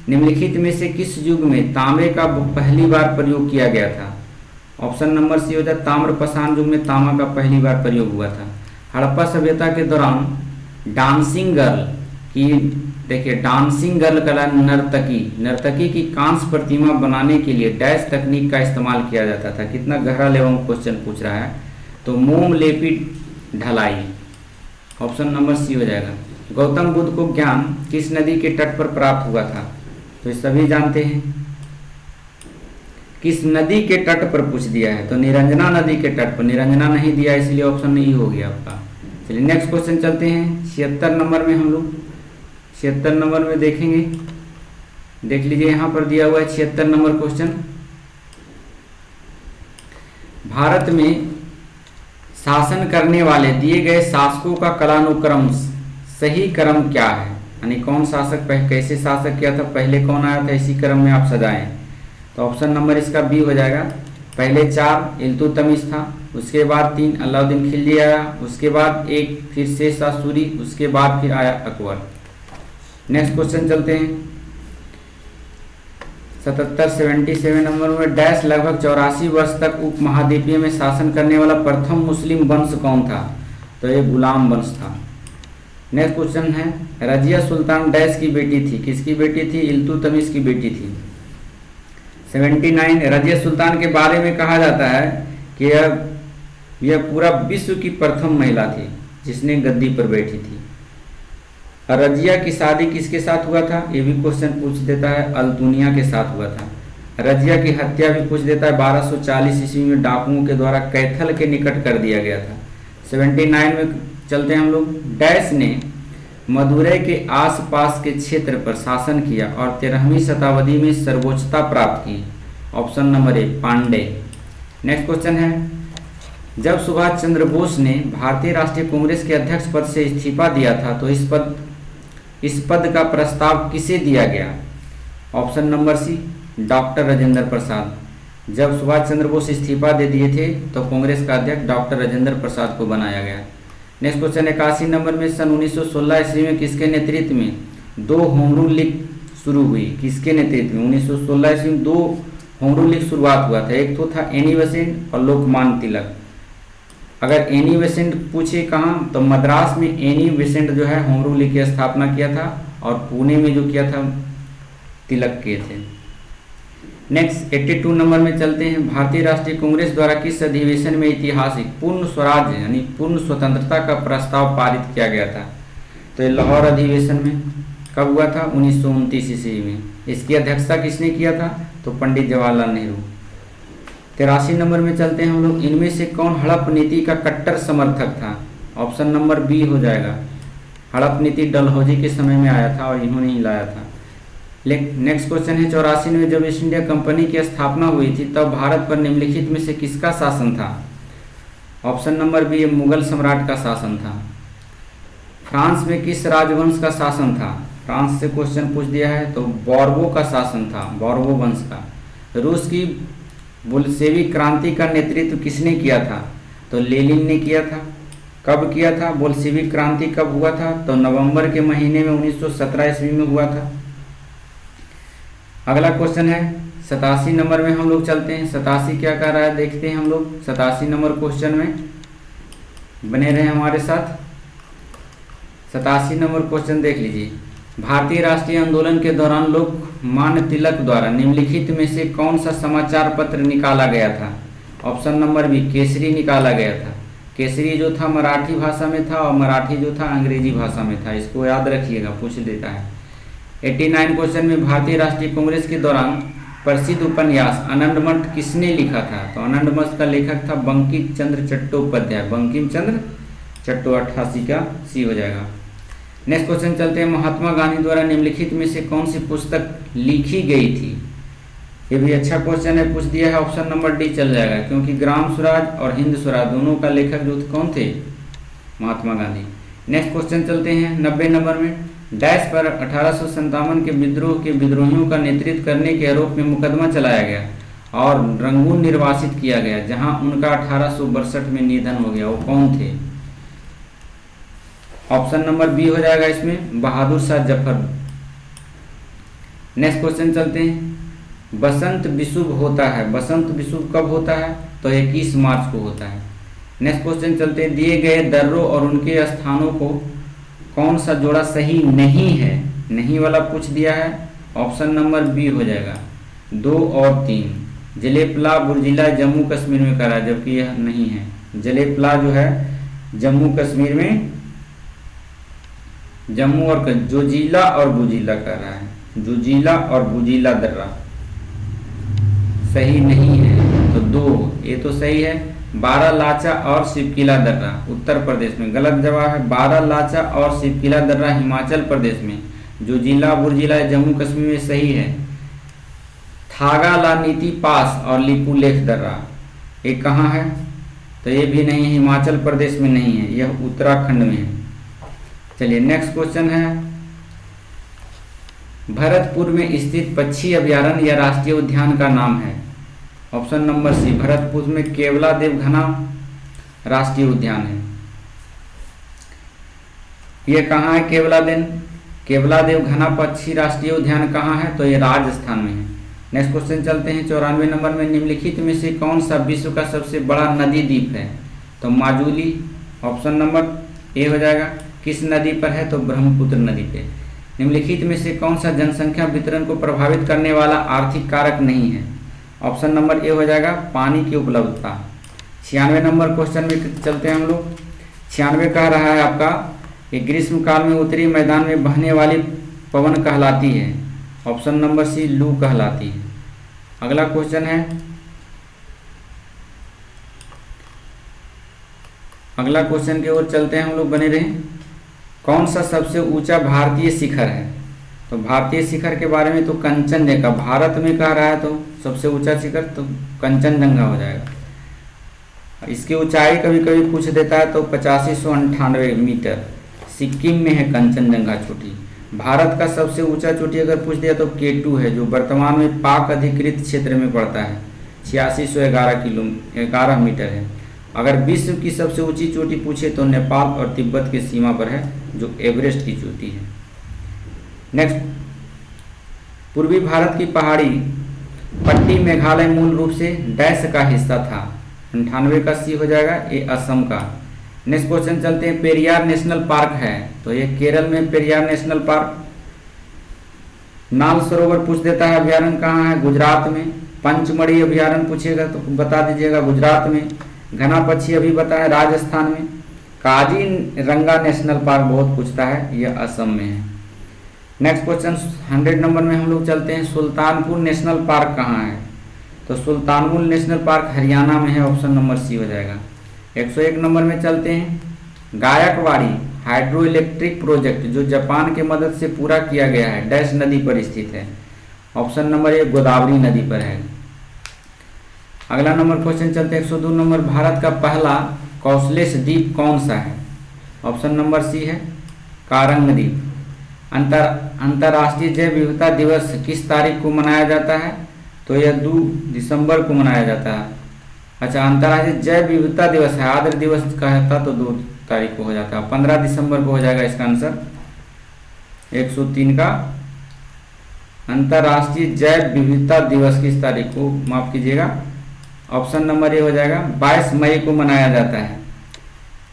निम्नलिखित में से किस युग में तांबे का पहली बार प्रयोग किया गया था? ऑप्शन नंबर सी हो जाए, ताम्रपाषाण युग में तांबा का पहली बार प्रयोग हुआ था। हड़प्पा सभ्यता के दौरान डांसिंग गर्ल की, देखिए डांसिंग गर्ल कला नर्तकी की कांस्य प्रतिमा बनाने के लिए डैश तकनीक का इस्तेमाल किया जाता था। कितना गहरा लेवल क्वेश्चन पूछ रहा है, तो मोम लेपी ढलाई। ऑप्शन नंबर सी हो जाएगा। गौतम बुद्ध को ज्ञान किस नदी के तट पर प्राप्त हुआ था? तो सभी जानते हैं, किस नदी के तट पर पूछ दिया है, तो निरंजना नदी के तट पर। निरंजना नहीं दिया इसलिए ऑप्शन ई हो गया आपका। चलिए नेक्स्ट क्वेश्चन चलते हैं 76 नंबर में हम लोग 76 नंबर में देखेंगे, देख लीजिए यहाँ पर दिया हुआ है 76 नंबर क्वेश्चन। भारत में शासन करने वाले दिए गए शासकों का कालानुक्रम सही क्रम क्या है, यानी कौन शासक कैसे शासक किया था, पहले कौन आया था, इसी क्रम में आप सजाएं। तो ऑप्शन नंबर इसका बी हो जाएगा। पहले 4 इल्तुतमिश था, उसके बाद 3 अलाउद्दीन खिलजी आया, उसके बाद 1 फिर शेर शाह सूरी, उसके बाद फिर आया अकबर। नेक्स्ट क्वेश्चन चलते हैं 77 नंबर में। डैश लगभग 84 वर्ष तक उपमहाद्वीपीय में शासन करने वाला प्रथम मुस्लिम वंश कौन था, तो ये गुलाम वंश था। नेक्स्ट क्वेश्चन है रजिया सुल्तान डैश की बेटी थी, किसकी बेटी थी, इल्तुतमिश की बेटी थी। 79 रजिया सुल्तान के बारे में कहा जाता है कि यह पूरा विश्व की प्रथम महिला थी जिसने गद्दी पर बैठी थी। रजिया की शादी किसके साथ हुआ था, ये भी क्वेश्चन पूछ देता है, अल्तुनिया के साथ हुआ था। रजिया की हत्या भी पूछ देता है, 1240 ईस्वी में डाकुओं के द्वारा कैथल के निकट कर दिया गया था। 79 में चलते हैं हम लोग। डैश ने मदुरै के आसपास के क्षेत्र पर शासन किया और 13वीं शताब्दी में सर्वोच्चता प्राप्त की। Option number A Pandey. Next question है जब सुभाष चंद्र बोस ने भारतीय राष्ट्रीय कांग्रेस के अध्यक्ष पद से इस्तीफा दिया था तो इस पद का प्रस्ताव किसे दिया गया। Option number C doctor Rajendra Prasad. जब सुभाष चंद्र बोस इस्तीफा दे दिए थे तो कांग्रेस का अध्यक्ष डॉक्टर राजेंद्र प्रसाद को बनाया गया। नेक्स्ट क्वेश्चन 81 नंबर में सन 1916 ईस्वी में किसके नेतृत्व में 2 होम रूल लीग शुरू हुई, किसके नेतृत्व में 1916 ईस्वी में 2 होम रूल लीग शुरुआत हुआ था। एक तो था एनी बेसेंट और लोकमान्य तिलक। अगर एनी बेसेंट पूछे कहाँ तो मद्रास में एनी बेसेंट जो है होम रूल लीग की स्थापना किया था और पुणे में जो किया था तिलक किए थे। नेक्स्ट 82 नंबर में चलते हैं। भारतीय राष्ट्रीय कांग्रेस द्वारा किस अधिवेशन में ऐतिहासिक पूर्ण स्वराज्य यानी पूर्ण स्वतंत्रता का प्रस्ताव पारित किया गया था, तो ये लाहौर अधिवेशन में कब हुआ था 1929 ईस्वी में। इसकी अध्यक्षता किसने किया था, तो पंडित जवाहरलाल नेहरू। 83 नंबर में चलते हैं हम लोग। इनमें से कौन हड़प नीति का कट्टर समर्थक था। ऑप्शन नंबर बी हो जाएगा। हड़प नीति डलहौजी के समय में आया था और इन्होंने ही लाया था। नेक्स्ट क्वेश्चन है 84 में जब ईस्ट इंडिया कंपनी की स्थापना हुई थी तब भारत पर निम्नलिखित में से किसका शासन था। ऑप्शन नंबर बी मुगल सम्राट का शासन था। फ्रांस में किस राजवंश का शासन था, फ्रांस से क्वेश्चन पूछ दिया है तो बोर्बो का शासन था, बोर्बो वंश का। रूस की बोल्शेविक क्रांति का नेतृत्व किसने किया था, तो लेनिन ने किया था। कब किया था, बोल्शेविक क्रांति कब हुआ था, तो नवंबर के महीने में 1917 ईस्वी में हुआ था। अगला क्वेश्चन है 87 नंबर में हम लोग चलते हैं। 87 क्या कर रहा है देखते हैं हम लोग। 87 नंबर क्वेश्चन में बने रहे हमारे साथ। 87 नंबर क्वेश्चन देख लीजिए। भारतीय राष्ट्रीय आंदोलन के दौरान लोकमान्य तिलक द्वारा निम्नलिखित में से कौन सा समाचार पत्र निकाला गया था। ऑप्शन नंबर बी केसरी निकाला गया था। केसरी जो था मराठी भाषा में था और मराठी जो था अंग्रेजी भाषा में था, इसको याद रखिएगा, पूछ देता है। 89 क्वेश्चन में भारतीय राष्ट्रीय कांग्रेस के दौरान प्रसिद्ध उपन्यास आनंदमठ किसने लिखा था, तो आनंदमठ का लेखक था बंकिम चंद्र चट्टोपाध्याय। बंकिम चंद्र चट्टो 88 का सी हो जाएगा। नेक्स्ट क्वेश्चन चलते हैं। महात्मा गांधी द्वारा निम्नलिखित में से कौन सी पुस्तक लिखी गई थी। ये भी अच्छा क्वेश्चन है, पूछ दिया है। ऑप्शन नंबर डी चल जाएगा क्योंकि ग्राम स्वराज और हिंद स्वराज दोनों का लेखक जो कौन थे, महात्मा गांधी। नेक्स्ट क्वेश्चन चलते हैं 90 नंबर में। डैश पर 1857 के विद्रोह के विद्रोहियों का नेतृत्व करने के आरोप में मुकदमा चलाया गया और रंगून निर्वासित किया गया, जहां उनका 1862 में निधन हो गया। वो कौन थे। ऑप्शन नंबर बी हो जाएगा इसमें बहादुर शाह जफर। नेक्स्ट क्वेश्चन चलते हैं। बसंत विषुव होता है, बसंत विषुव कब होता है, तो 21 मार्च को होता है। नेक्स्ट क्वेश्चन चलते हैं। दिए गए दर्रों और उनके स्थानों को कौन सा जोड़ा सही नहीं है, नहीं वाला पूछ दिया है। ऑप्शन नंबर बी हो जाएगा 2 और 3। जलेपला बुर्जिला जम्मू कश्मीर में करा, जबकि यह नहीं है। जलेपला जो है जम्मू कश्मीर में, जम्मू और जोजिला और बुजिला कर रहा है, जोजिला और बुजिला दर्रा सही नहीं है, तो 2 ये तो सही है। बारालाचा और शिवकिला दर्रा उत्तर प्रदेश में, गलत जवाब है। बारालाचा और शिवकिला दर्रा हिमाचल प्रदेश में, जोजिला बुर्जिला जम्मू कश्मीर में सही है। थागा ला नीति पास और लिपुलेख दर्रा ये कहाँ है, तो ये भी नहीं, हिमाचल प्रदेश में नहीं है, यह उत्तराखंड में है। चलिए नेक्स्ट क्वेश्चन है, भरतपुर में स्थित पक्षी अभयारण्य या राष्ट्रीय उद्यान का नाम है। ऑप्शन नंबर सी, भरतपुर में केवलादेव घना राष्ट्रीय उद्यान है। यह कहाँ है केवलादेव घना पक्षी राष्ट्रीय उद्यान कहाँ है, तो ये राजस्थान में है। नेक्स्ट क्वेश्चन चलते हैं 94 नंबर में, निम्नलिखित में से कौन सा विश्व का सबसे बड़ा नदी द्वीप है, तो माजुली। ऑप्शन नंबर ए हो जाएगा। किस नदी पर है, तो ब्रह्मपुत्र नदी पे। निम्नलिखित में से कौन सा जनसंख्या वितरण को प्रभावित करने वाला आर्थिक कारक नहीं है, ऑप्शन नंबर ए हो जाएगा, पानी की उपलब्धता। 96 नंबर क्वेश्चन में चलते हैं हम लोग। 96 कह रहा है आपका कि ग्रीष्म काल में उत्तरी मैदान में बहने वाली पवन कहलाती है, ऑप्शन नंबर सी, लू कहलाती है। अगला क्वेश्चन है, अगला क्वेश्चन की ओर चलते हैं हम लोग, बने रहें। कौन सा सबसे ऊंचा भारतीय शिखर है, तो भारतीय शिखर के बारे में तो कंचनजंगा, भारत में कह रहा है तो सबसे ऊंचा शिखर तो कंचनजंगा हो जाएगा। इसकी ऊंचाई कभी कभी पूछ देता है तो 8598 मीटर, सिक्किम में है कंचनजंगा चोटी। भारत का सबसे ऊंचा चोटी अगर पूछ दिया तो K2 है, जो वर्तमान में पाक अधिकृत क्षेत्र में पड़ता है, 8611 मीटर है। अगर विश्व की सबसे ऊंची चोटी पूछे तो नेपाल और तिब्बत की सीमा पर है, जो एवरेस्ट की चोटी है। नेक्स्ट, पूर्वी भारत की पहाड़ी पट्टी मेघालय मूल रूप से डैश का हिस्सा था, 98 का सी हो जाएगा, ये असम का। नेक्स्ट क्वेश्चन चलते हैं, पेरियार नेशनल पार्क है, तो ये केरल में पेरियार नेशनल पार्क। नाल सरोवर पूछ देता है अभ्यारण्य कहाँ है, गुजरात में। पंचमढ़ी अभ्यारण्य पूछेगा तो बता दीजिएगा गुजरात में। घना पक्षी अभी बताया राजस्थान में। काजीरंगा नेशनल पार्क बहुत पूछता है, यह असम में है। नेक्स्ट क्वेश्चन 100 नंबर में हम लोग चलते हैं, सुल्तानपुर नेशनल पार्क कहाँ है, तो सुल्तानपुर नेशनल पार्क हरियाणा में है, ऑप्शन नंबर सी हो जाएगा। 101 नंबर में चलते हैं, गायकवाड़ी हाइड्रो इलेक्ट्रिक प्रोजेक्ट जो जापान के मदद से पूरा किया गया है, डैश नदी पर स्थित है, ऑप्शन नंबर ए, गोदावरी नदी पर है। अगला नंबर क्वेश्चन चलते हैं 102 नंबर, भारत का पहला कॉर्सलेस द्वीप कौन सा है, ऑप्शन नंबर सी है, कारंग द्वीप। अंतर्राष्ट्रीय जैव विविधता दिवस किस तारीख को मनाया जाता है, तो यह 2 दिसंबर को मनाया जाता है। अच्छा, अंतर्राष्ट्रीय जैव विविधता दिवस है, आर्द्र दिवस कहता तो 2 तारीख को हो जाता है, 15 दिसंबर को हो जाएगा इसका आंसर। 103 का अंतर्राष्ट्रीय जैव विविधता दिवस किस तारीख को, माफ कीजिएगा, ऑप्शन नंबर ए हो जाएगा, 22 मई को मनाया जाता है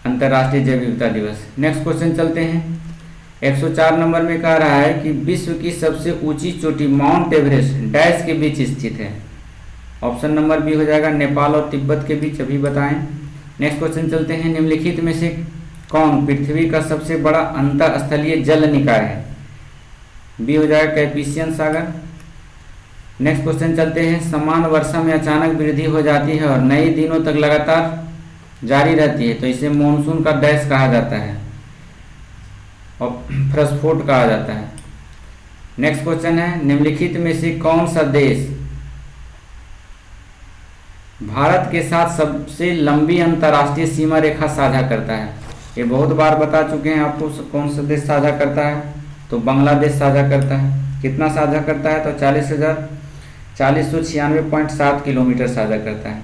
अंतर्राष्ट्रीय जैव विविधता दिवस। नेक्स्ट क्वेश्चन चलते हैं, 104 नंबर में कह रहा है कि विश्व की सबसे ऊंची चोटी माउंट एवरेस्ट डैश के बीच स्थित है, ऑप्शन नंबर बी हो जाएगा, नेपाल और तिब्बत के बीच, अभी बताएं। नेक्स्ट क्वेश्चन चलते हैं, निम्नलिखित में से कौन पृथ्वी का सबसे बड़ा अंतःस्थलीय जल निकाय है, बी हो जाएगा, कैस्पियन सागर। नेक्स्ट क्वेश्चन चलते हैं, समान वर्षा में अचानक वृद्धि हो जाती है और नए दिनों तक लगातार जारी रहती है, तो इसे मानसून का डैश कहा जाता है और प्रस्फोट कहा जाता है। नेक्स्ट क्वेश्चन है, निम्नलिखित में से कौन सा देश भारत के साथ सबसे लंबी अंतर्राष्ट्रीय सीमा रेखा साझा करता है, ये बहुत बार बता चुके हैं आपको, कौन सा देश साझा करता है, तो बांग्लादेश साझा करता है। कितना साझा करता है, तो 40,496.7 किलोमीटर साझा करता है।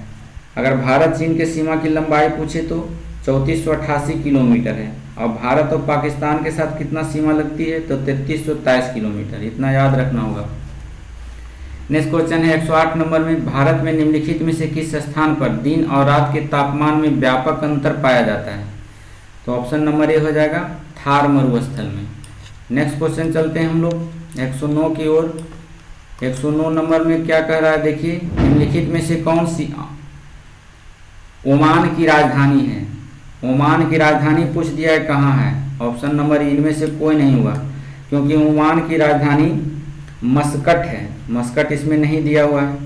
अगर भारत चीन के सीमा की लंबाई पूछे तो 3488 किलोमीटर है, और भारत और पाकिस्तान के साथ कितना सीमा लगती है, तो 3323 किलोमीटर, इतना याद रखना होगा। नेक्स्ट क्वेश्चन है 108 नंबर में, भारत में निम्नलिखित में से किस स्थान पर दिन और रात के तापमान में व्यापक अंतर पाया जाता है, तो ऑप्शन नंबर ए हो जाएगा, थार मरुस्थल में। नेक्स्ट क्वेश्चन चलते हैं हम लोग 109 की ओर। 109 नंबर में क्या कह रहा है, देखिए, निम्नलिखित में से कौन सी ओमान की राजधानी है, ओमान की राजधानी पूछ दिया है कहाँ है, ऑप्शन नंबर इनमें से कोई नहीं हुआ, क्योंकि ओमान की राजधानी मस्कट है, मस्कट इसमें नहीं दिया हुआ है।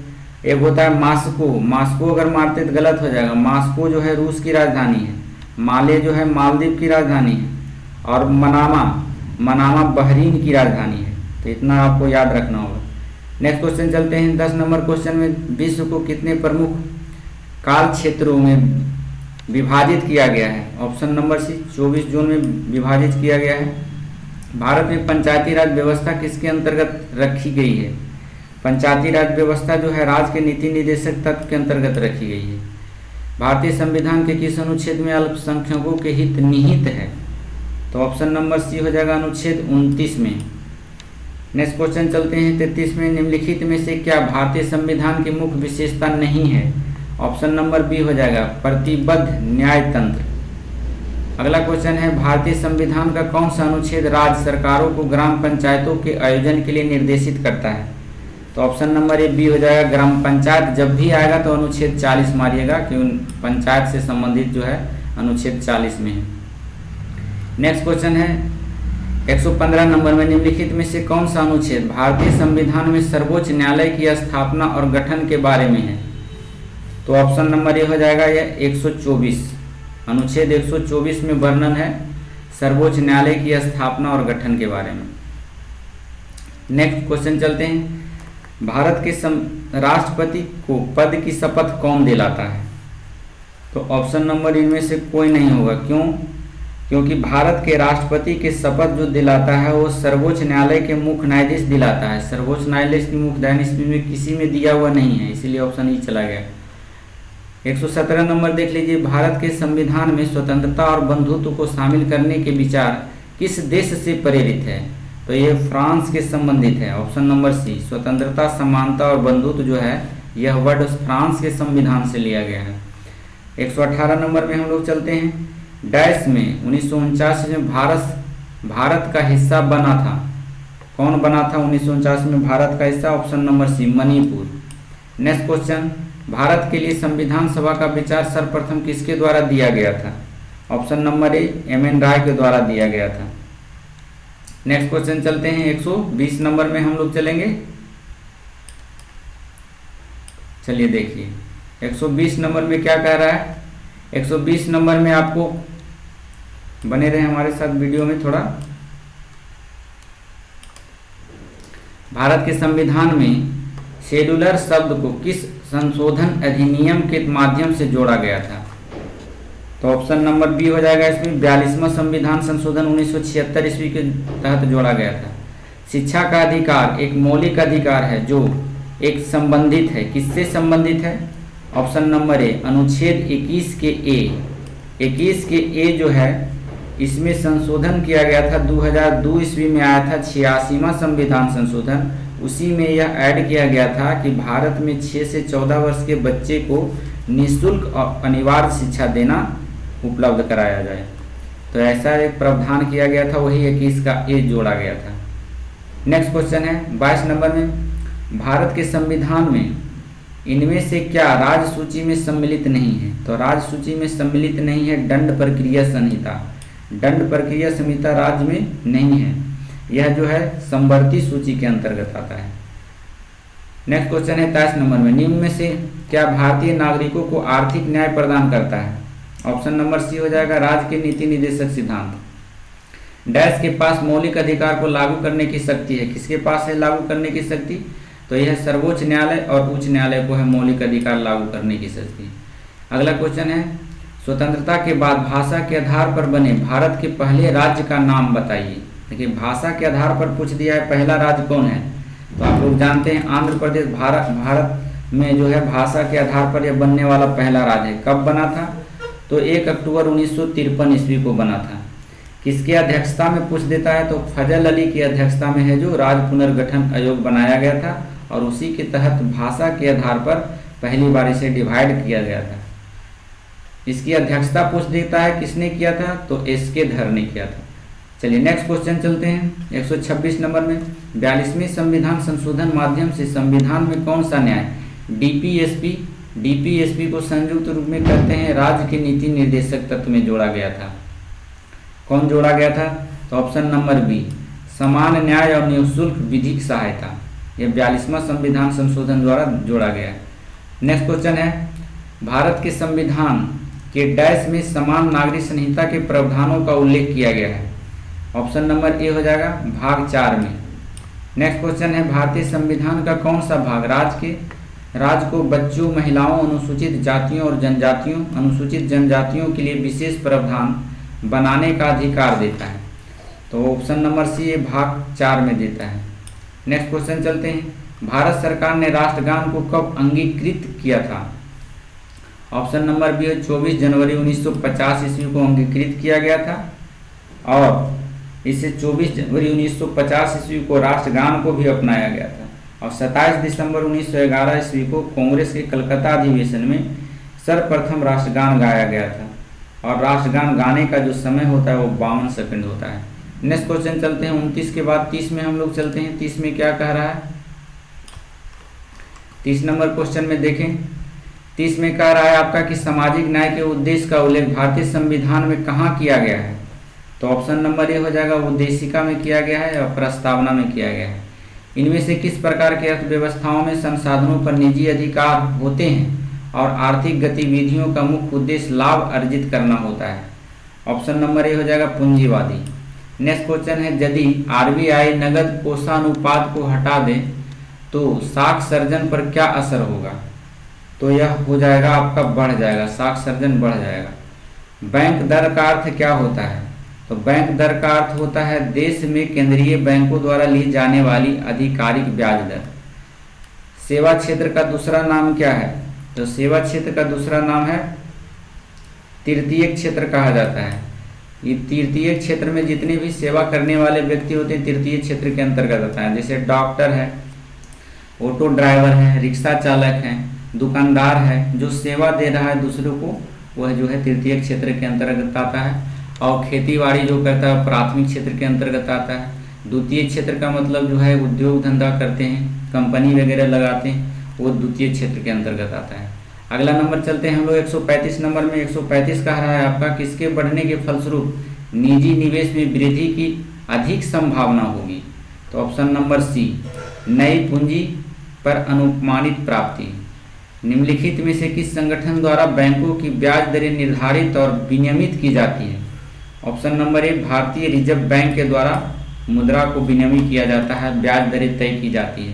एक होता है मास्को, मास्को अगर मारते तो गलत हो जाएगा, मास्को जो है रूस की राजधानी है, माले जो है मालदीव की राजधानी है, और मनामा बहरीन की राजधानी है, तो इतना आपको याद रखना होगा। नेक्स्ट क्वेश्चन चलते हैं 10 नंबर क्वेश्चन में, विश्व को कितने प्रमुख काल क्षेत्रों में विभाजित किया गया है? ऑप्शन नंबर सी 24 जोन में विभाजित किया गया है। भारत में पंचायती राज व्यवस्था किसके अंतर्गत रखी गई है? पंचायती राज व्यवस्था जो है राज्य के नीति निर्देशक तत्व के अंतर्गत रखी गई है। भारतीय संविधान के किस अनुच्छेद में अल्पसंख्यकों के हित निहित है? तो ऑप्शन नंबर सी हो जाएगा अनुच्छेद 29 में। नेक्स्ट क्वेश्चन चलते हैं 33 में। निम्नलिखित में से क्या भारतीय संविधान की मुख्य विशेषता नहीं है? ऑप्शन नंबर बी हो जाएगा प्रतिबद्ध न्यायतंत्र। अगला क्वेश्चन है भारतीय संविधान का कौन सा अनुच्छेद राज्य सरकारों को ग्राम पंचायतों के आयोजन के लिए निर्देशित करता है? तो ऑप्शन नंबर ए बी हो जाएगा ग्राम पंचायत। जब भी आएगा तो अनुच्छेद 40 मारिएगा, क्योंकि पंचायत से संबंधित जो है अनुच्छेद 40 में है। नेक्स्ट क्वेश्चन है 115 नंबर में। निम्नलिखित में से कौन सा अनुच्छेद भारतीय संविधान में सर्वोच्च न्यायालय की स्थापना और गठन के बारे में है? तो ऑप्शन नंबर ए हो जाएगा यह 124। अनुच्छेद 124 में वर्णन है सर्वोच्च न्यायालय की स्थापना और गठन के बारे में। नेक्स्ट क्वेश्चन चलते हैं भारत के राष्ट्रपति को पद की शपथ कौन दिलाता है? तो ऑप्शन नंबर इनमें से कोई नहीं होगा। क्यों? क्योंकि भारत के राष्ट्रपति के शपथ जो दिलाता है वो सर्वोच्च न्यायालय के मुख्य न्यायाधीश दिलाता है। सर्वोच्च न्यायालय की मुख्य न्यायाधीश में किसी में दिया हुआ नहीं है, इसीलिए ऑप्शन ई चला गया। 117 नंबर देख लीजिए। भारत के संविधान में स्वतंत्रता और बंधुत्व को शामिल करने के विचार किस देश से प्रेरित है? तो ये फ्रांस के संबंधित है। ऑप्शन नंबर सी स्वतंत्रता, समानता और बंधुत्व जो है यह वर्ड फ्रांस के संविधान से लिया गया है। 118 नंबर में हम लोग चलते हैं। डैश में 1949 में भारत का हिस्सा बना था। कौन बना था 1949 में भारत का हिस्सा? Option number C Manipur. Next question Bharat के लिए संविधान सभा का विचार सर्वप्रथम किसके द्वारा दिया गया था? Option number A M N. Roy के द्वारा दिया गया था। नेक्स्ट क्वेश्चन चलते हैं 120 नंबर में हम लोग चलेंगे। चलिए देखिए 120 नंबर में क्या कह रहा है। 120 नंबर में आपको बने रहे हमारे साथ वीडियो में थोड़ा। भारत के संविधान में शेड्यूलर शब्द को किस संशोधन अधिनियम के माध्यम से जोड़ा गया था? तो ऑप्शन नंबर बी हो जाएगा इसमें 42वां संविधान संशोधन 1976 ईस्वी के तहत जोड़ा गया था। शिक्षा का अधिकार एक मौलिक अधिकार है जो एक संबंधित है। किससे संबंधित है? ऑप्शन नंबर ए अनुच्छेद 21 के ए। 21 के ए जो है इसमें संशोधन किया गया था 2002 ईस्वी में आया था 86वां संविधान संशोधन। उसी में यह ऐड किया गया था कि भारत में 6 से 14 वर्ष के बच्चे को निःशुल्क और अनिवार्य शिक्षा देना उपलब्ध कराया जाए। तो ऐसा एक प्रावधान किया गया था, वही 21 का ए जोड़ा गया था। नेक्स्ट क्वेश्चन है 22 नंबर में। भारत के संविधान में इनमें से क्या राज्य सूची में सम्मिलित नहीं है? तो राज्य सूची में सम्मिलित नहीं है दंड प्रक्रिया संहिता। दंड प्रक्रिया संहिता राज्य में नहीं है, यह जो है समवर्ती सूची के अंतर्गत आता है। नेक्स्ट क्वेश्चन है 23 नंबर में। निम्न में से क्या भारतीय नागरिकों को आर्थिक न्याय प्रदान करता है? ऑप्शन नंबर सी हो जाएगा राज्य के नीति निर्देशक सिद्धांत। डैश के पास मौलिक अधिकार को लागू करने की शक्ति है। किसके पास है लागू करने की शक्ति? तो यह सर्वोच्च न्यायालय और उच्च न्यायालय को है मौलिक अधिकार लागू करने की शक्ति। अगला क्वेश्चन है स्वतंत्रता के बाद भाषा के आधार पर बने भारत के पहले राज्य का नाम बताइए। देखिए भाषा के आधार पर पूछ दिया है पहला राज्य कौन है? तो आप लोग जानते हैं आंध्र प्रदेश भारत में जो है भाषा के आधार पर यह बनने वाला पहला राज्य है। कब बना था? तो 1 अक्टूबर 1953 ईस्वी को बना था। किसकी अध्यक्षता में पूछ देता है? तो फजल अली की अध्यक्षता में है जो राज्य पुनर्गठन आयोग बनाया गया था और उसी के तहत भाषा के आधार पर पहली बार इसे डिवाइड किया गया था। इसकी अध्यक्षता पूछ देता है किसने किया था? तो एस.के. धर ने किया था। चलिए नेक्स्ट क्वेश्चन चलते हैं 126 नंबर में। 42वें संविधान संशोधन माध्यम से संविधान में कौन सा न्याय डीपीएसपी को संयुक्त रूप में कहते हैं राज्य के नीति निर्देशक तत्व में जोड़ा गया था। कौन जोड़ा गया था? तो ऑप्शन नंबर बी समान न्याय और निःशुल्क विधिक सहायता। यह 42वां संविधान संशोधन द्वारा जोड़ा गया है। नेक्स्ट क्वेश्चन है भारत के संविधान के डैश में समान नागरिक संहिता के प्रावधानों का उल्लेख किया गया है। ऑप्शन नंबर ए हो जाएगा भाग 4 में। नेक्स्ट क्वेश्चन है भारतीय संविधान का कौन सा भाग राज्य के राज्य को बच्चों, महिलाओं, अनुसूचित जातियों और जनजातियों, अनुसूचित जनजातियों के लिए विशेष प्रावधान बनाने का अधिकार देता है। तो ऑप्शन नंबर सी ये भाग 4 में देता है। नेक्स्ट क्वेश्चन चलते हैं। भारत सरकार ने राष्ट्रगान को कब अंगीकृत किया था? ऑप्शन नंबर बी है 24 जनवरी 1950 ईस्वी को अंगीकृत किया गया था और इसे 24 जनवरी 1950 ईस्वी को राष्ट्रगान को भी अपनाया गया था और 27 दिसंबर 1911 ईस्वी को कांग्रेस के कलकत्ता अधिवेशन में सर्वप्रथम राष्ट्रगान गाया गया था और राष्ट्रगान गाने का जो समय होता है वो 52 सेकंड होता है। नेक्स्ट क्वेश्चन चलते हैं 29 के बाद 30 में हम लोग चलते हैं। 30 में क्या कह रहा है? 30 नंबर क्वेश्चन में देखें। 30 में कह रहा है आपका कि सामाजिक न्याय के उद्देश्य का उल्लेख भारतीय संविधान में कहाँ किया गया है? तो ऑप्शन नंबर ए हो जाएगा, उद्देशिका में किया गया है और प्रस्तावना में किया गया है। इनमें से किस प्रकार की अर्थव्यवस्थाओं में संसाधनों पर निजी अधिकार होते हैं और आर्थिक गतिविधियों का मुख्य उद्देश्य लाभ अर्जित करना होता है? ऑप्शन नंबर ए हो जाएगा, पूंजीवादी। नेक्स्ट क्वेश्चन है, यदि आरबीआई नगद कोषानुपात को हटा दे तो साख सर्जन पर क्या असर होगा? तो यह हो जाएगा आपका बढ़ जाएगा, साख सर्जन बढ़ जाएगा। बैंक दर का अर्थ क्या होता है? तो बैंक दर का अर्थ होता है देश में केंद्रीय बैंकों द्वारा ली जाने वाली आधिकारिक ब्याज दर। सेवा क्षेत्र का दूसरा नाम क्या है? तो सेवा क्षेत्र का दूसरा नाम है तृतीय क्षेत्र कहा जाता है। ये तृतीय क्षेत्र में जितने भी सेवा करने वाले व्यक्ति होते हैं तृतीय क्षेत्र के अंतर्गत आता है। जैसे डॉक्टर है, ऑटो ड्राइवर है, रिक्शा चालक है, दुकानदार है, जो सेवा दे रहा है दूसरों को, वह जो है तृतीय क्षेत्र के अंतर्गत आता है। और खेतीबाड़ी जो करता है प्राथमिक क्षेत्र के अंतर्गत आता है। द्वितीय क्षेत्र का मतलब जो है उद्योग धंधा करते हैं, कंपनी वगैरह लगाते हैं, वो द्वितीय क्षेत्र के अंतर्गत आता है। अगला नंबर चलते हैं हम लोग 135 नंबर में। 135 कह रहा है आपका किसके बढ़ने के फलस्वरूप निजी निवेश में वृद्धि की अधिक संभावना होगी? तो ऑप्शन नंबर सी, नई पूंजी पर अनुमानित प्राप्ति। निम्नलिखित में से किस संगठन द्वारा बैंकों की ब्याज दरें निर्धारित और विनियमित की जाती है? ऑप्शन नंबर ए, भारतीय रिजर्व बैंक के द्वारा मुद्रा को विनियमित किया जाता है, ब्याज दरें तय की जाती है।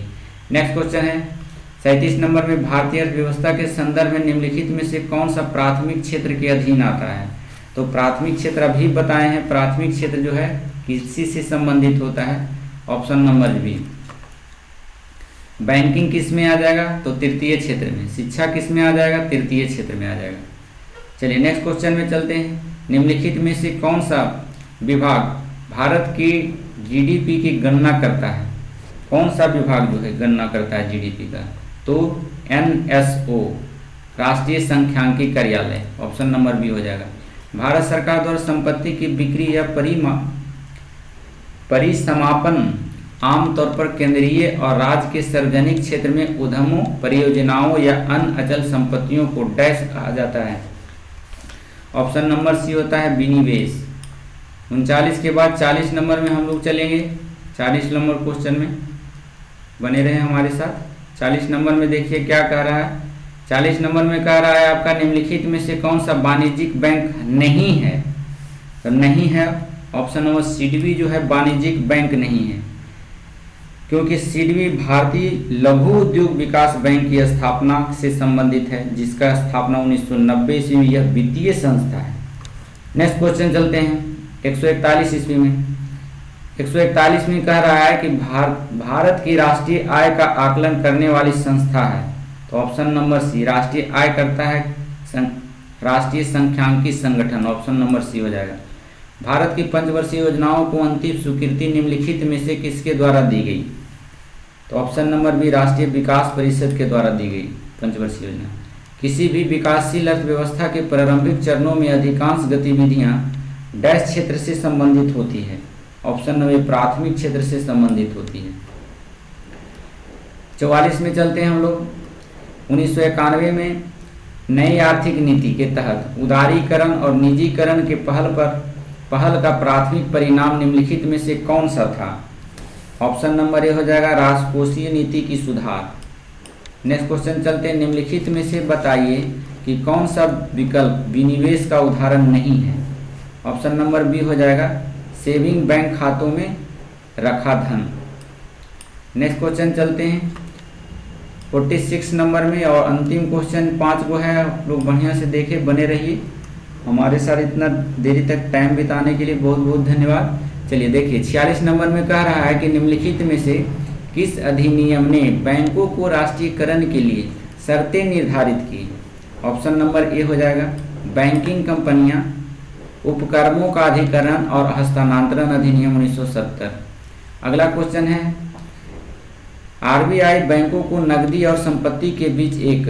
नेक्स्ट क्वेश्चन है 37 नंबर में, भारतीय अर्थव्यवस्था के संदर्भ में निम्नलिखित में से कौन सा प्राथमिक क्षेत्र के अधीन आता है? तो प्राथमिक क्षेत्र अभी बताए हैं, प्राथमिक क्षेत्र जो है किसी से संबंधित होता है। Option number B. बैंकिंग किस में आ जाएगा? तो तृतीय क्षेत्र में। शिक्षा किस में आ जाएगा? तृतीय क्षेत्र में आ जाएगा। चलिए नेक्स्ट क्वेश्चन में चलते हैं। निम्नलिखित में से कौन सा विभाग भारत की जीडीपी की गणना करता है? कौन सा विभाग जो है गणना करता है जीडीपी का? तो एनएसओ, राष्ट्रीय सांख्यिकी कार्यालय। ऑप्शन नंबर बी हो जाएगा। भारत सरकार द्वारा संपत्ति की बिक्री या परिसमापन आमतौर पर केंद्रीय और राज्य के सार्वजनिक क्षेत्र में उद्यमों, परियोजनाओं या अन्य अचल संपत्तियों को डैश कहा जाता है। ऑप्शन नंबर सी होता है विनिवेश। 39 के बाद 40 नंबर में हम लोग चलेंगे। 40 नंबर क्वेश्चन में बने रहे हमारे साथ। 40 नंबर में देखिए क्या कह रहा है। 40 नंबर में कह रहा है आपका निम्नलिखित में से कौन सा वाणिज्यिक बैंक नहीं है? तो नहीं है ऑप्शन नंबर सिडबी जो है वाणिज्यिक बैंक नहीं है, क्योंकि सिडबी भारतीय लघु उद्योग विकास बैंक की स्थापना से संबंधित है, जिसका स्थापना 1990 ईस्वी में यह वित्तीय संस्था है। नेक्स्ट क्वेश्चन चलते हैं 141 ईस्वी में। 141 में कह रहा है कि भारत की राष्ट्रीय आय का आकलन करने वाली संस्था है। तो ऑप्शन नंबर सी, राष्ट्रीय आय करता है राष्ट्रीय सांख्यिकी संगठन। ऑप्शन नंबर सी हो जाएगा। भारत की पंचवर्षीय योजनाओं को अंतिम स्वीकृति निम्नलिखित में से किसके द्वारा दी गई? तो ऑप्शन नंबर बी, राष्ट्रीय विकास परिषद के द्वारा दी गई पंचवर्षीय योजना। किसी भी विकासशील अर्थव्यवस्था के प्रारंभिक चरणों में अधिकांश गतिविधियां डैश क्षेत्र से संबंधित होती है। ऑप्शन नंबर प्राथमिक क्षेत्र से संबंधित होती है। 44 में चलते हैं हम लोग। 1991 में नई आर्थिक नीति के तहत उदारीकरण और निजीकरण के पहल का प्राथमिक परिणाम निम्नलिखित में से कौन सा था? ऑप्शन नंबर ए हो जाएगा राजकोषीय नीति की सुधार। नेक्स्ट क्वेश्चन चलते हैं। निम्नलिखित में से बताइए कि कौन सा विकल्प विनिवेश का उदाहरण नहीं है? ऑप्शन नंबर बी हो जाएगा सेविंग बैंक खातों में रखा धन। नेक्स्ट क्वेश्चन चलते हैं 46 नंबर में और अंतिम क्वेश्चन 5 गो है। आप लोग बढ़िया से देखें, बने रहिए हमारे साथ इतना देरी तक टाइम बिताने के लिए बहुत बहुत धन्यवाद। चलिए देखिए 46 नंबर में कह रहा है कि निम्नलिखित में से किस अधिनियम ने बैंकों को राष्ट्रीयकरण के लिए शर्तें निर्धारित की। ऑप्शन नंबर ए हो जाएगा बैंकिंग कंपनियां, उपक्रमों का अधिकरण और हस्तांतरण अधिनियम 1970। अगला क्वेश्चन है आरबीआई बैंकों को नकदी और संपत्ति के बीच एक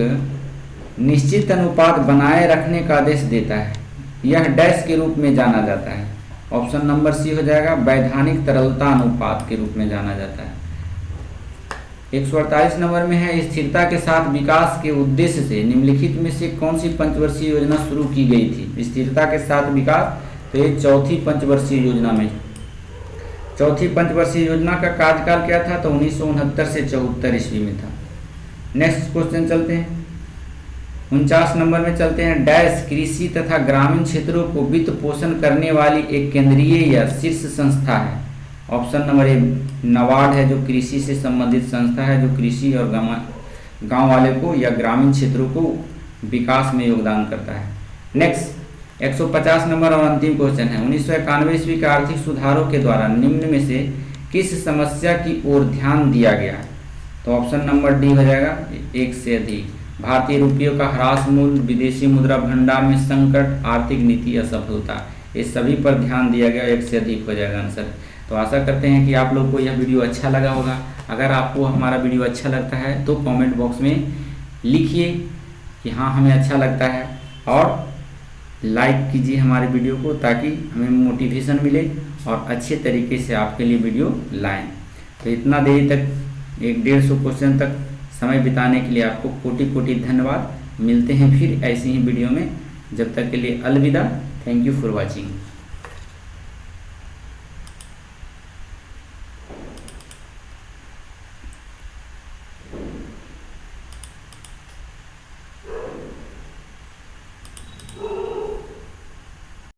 निश्चित अनुपात बनाए रखने का आदेश देता है, यह डैश के रूप में जाना जाता है। ऑप्शन नंबर सी हो जाएगा वैधानिक तरलता अनुपात के रूप में जाना जाता है। 148 नंबर में है स्थिरता के साथ विकास के उद्देश्य से निम्नलिखित में से कौन सी पंचवर्षीय योजना शुरू की गई थी। स्थिरता के साथ विकास, तो ये चौथी पंचवर्षीय योजना में, चौथी पंचवर्षीय योजना का कार्यकाल क्या था, तो 1969 से 74 ईस्वी में था। नेक्स्ट क्वेश्चन चलते हैं 49 नंबर में चलते हैं डैश कृषि तथा ग्रामीण क्षेत्रों को वित्त पोषण करने वाली एक केंद्रीय या शीर्ष संस्था है। ऑप्शन नंबर ए नाबार्ड है, जो कृषि से संबंधित संस्था है, जो कृषि और गांव वाले को या ग्रामीण क्षेत्रों को विकास में योगदान करता है। नेक्स्ट 150 नंबर और अंतिम क्वेश्चन है 1991 ईस्वी के आर्थिक सुधारों के द्वारा निम्न में से किस समस्या की ओर ध्यान दिया गया। तो ऑप्शन नंबर डी हो जाएगा एक से अधिक। भारतीय रुपयों का ह्रास, मूल्य, विदेशी मुद्रा भंडार में संकट, आर्थिक नीति असफलता, ये सभी पर ध्यान दिया गया, एक से अधिक हो जाएगा आंसर। तो आशा करते हैं कि आप लोग को यह वीडियो अच्छा लगा होगा। अगर आपको हमारा वीडियो अच्छा लगता है तो कमेंट बॉक्स में लिखिए कि हाँ हमें अच्छा लगता है, और लाइक कीजिए हमारे वीडियो को ताकि हमें मोटिवेशन मिले और अच्छे तरीके से आपके लिए वीडियो लाएं। तो इतना देरी तक 150 क्वेश्चन तक समय बिताने के लिए आपको कोटि कोटि धन्यवाद। मिलते हैं फिर ऐसे ही वीडियो में, जब तक के लिए अलविदा। Thank you for watching.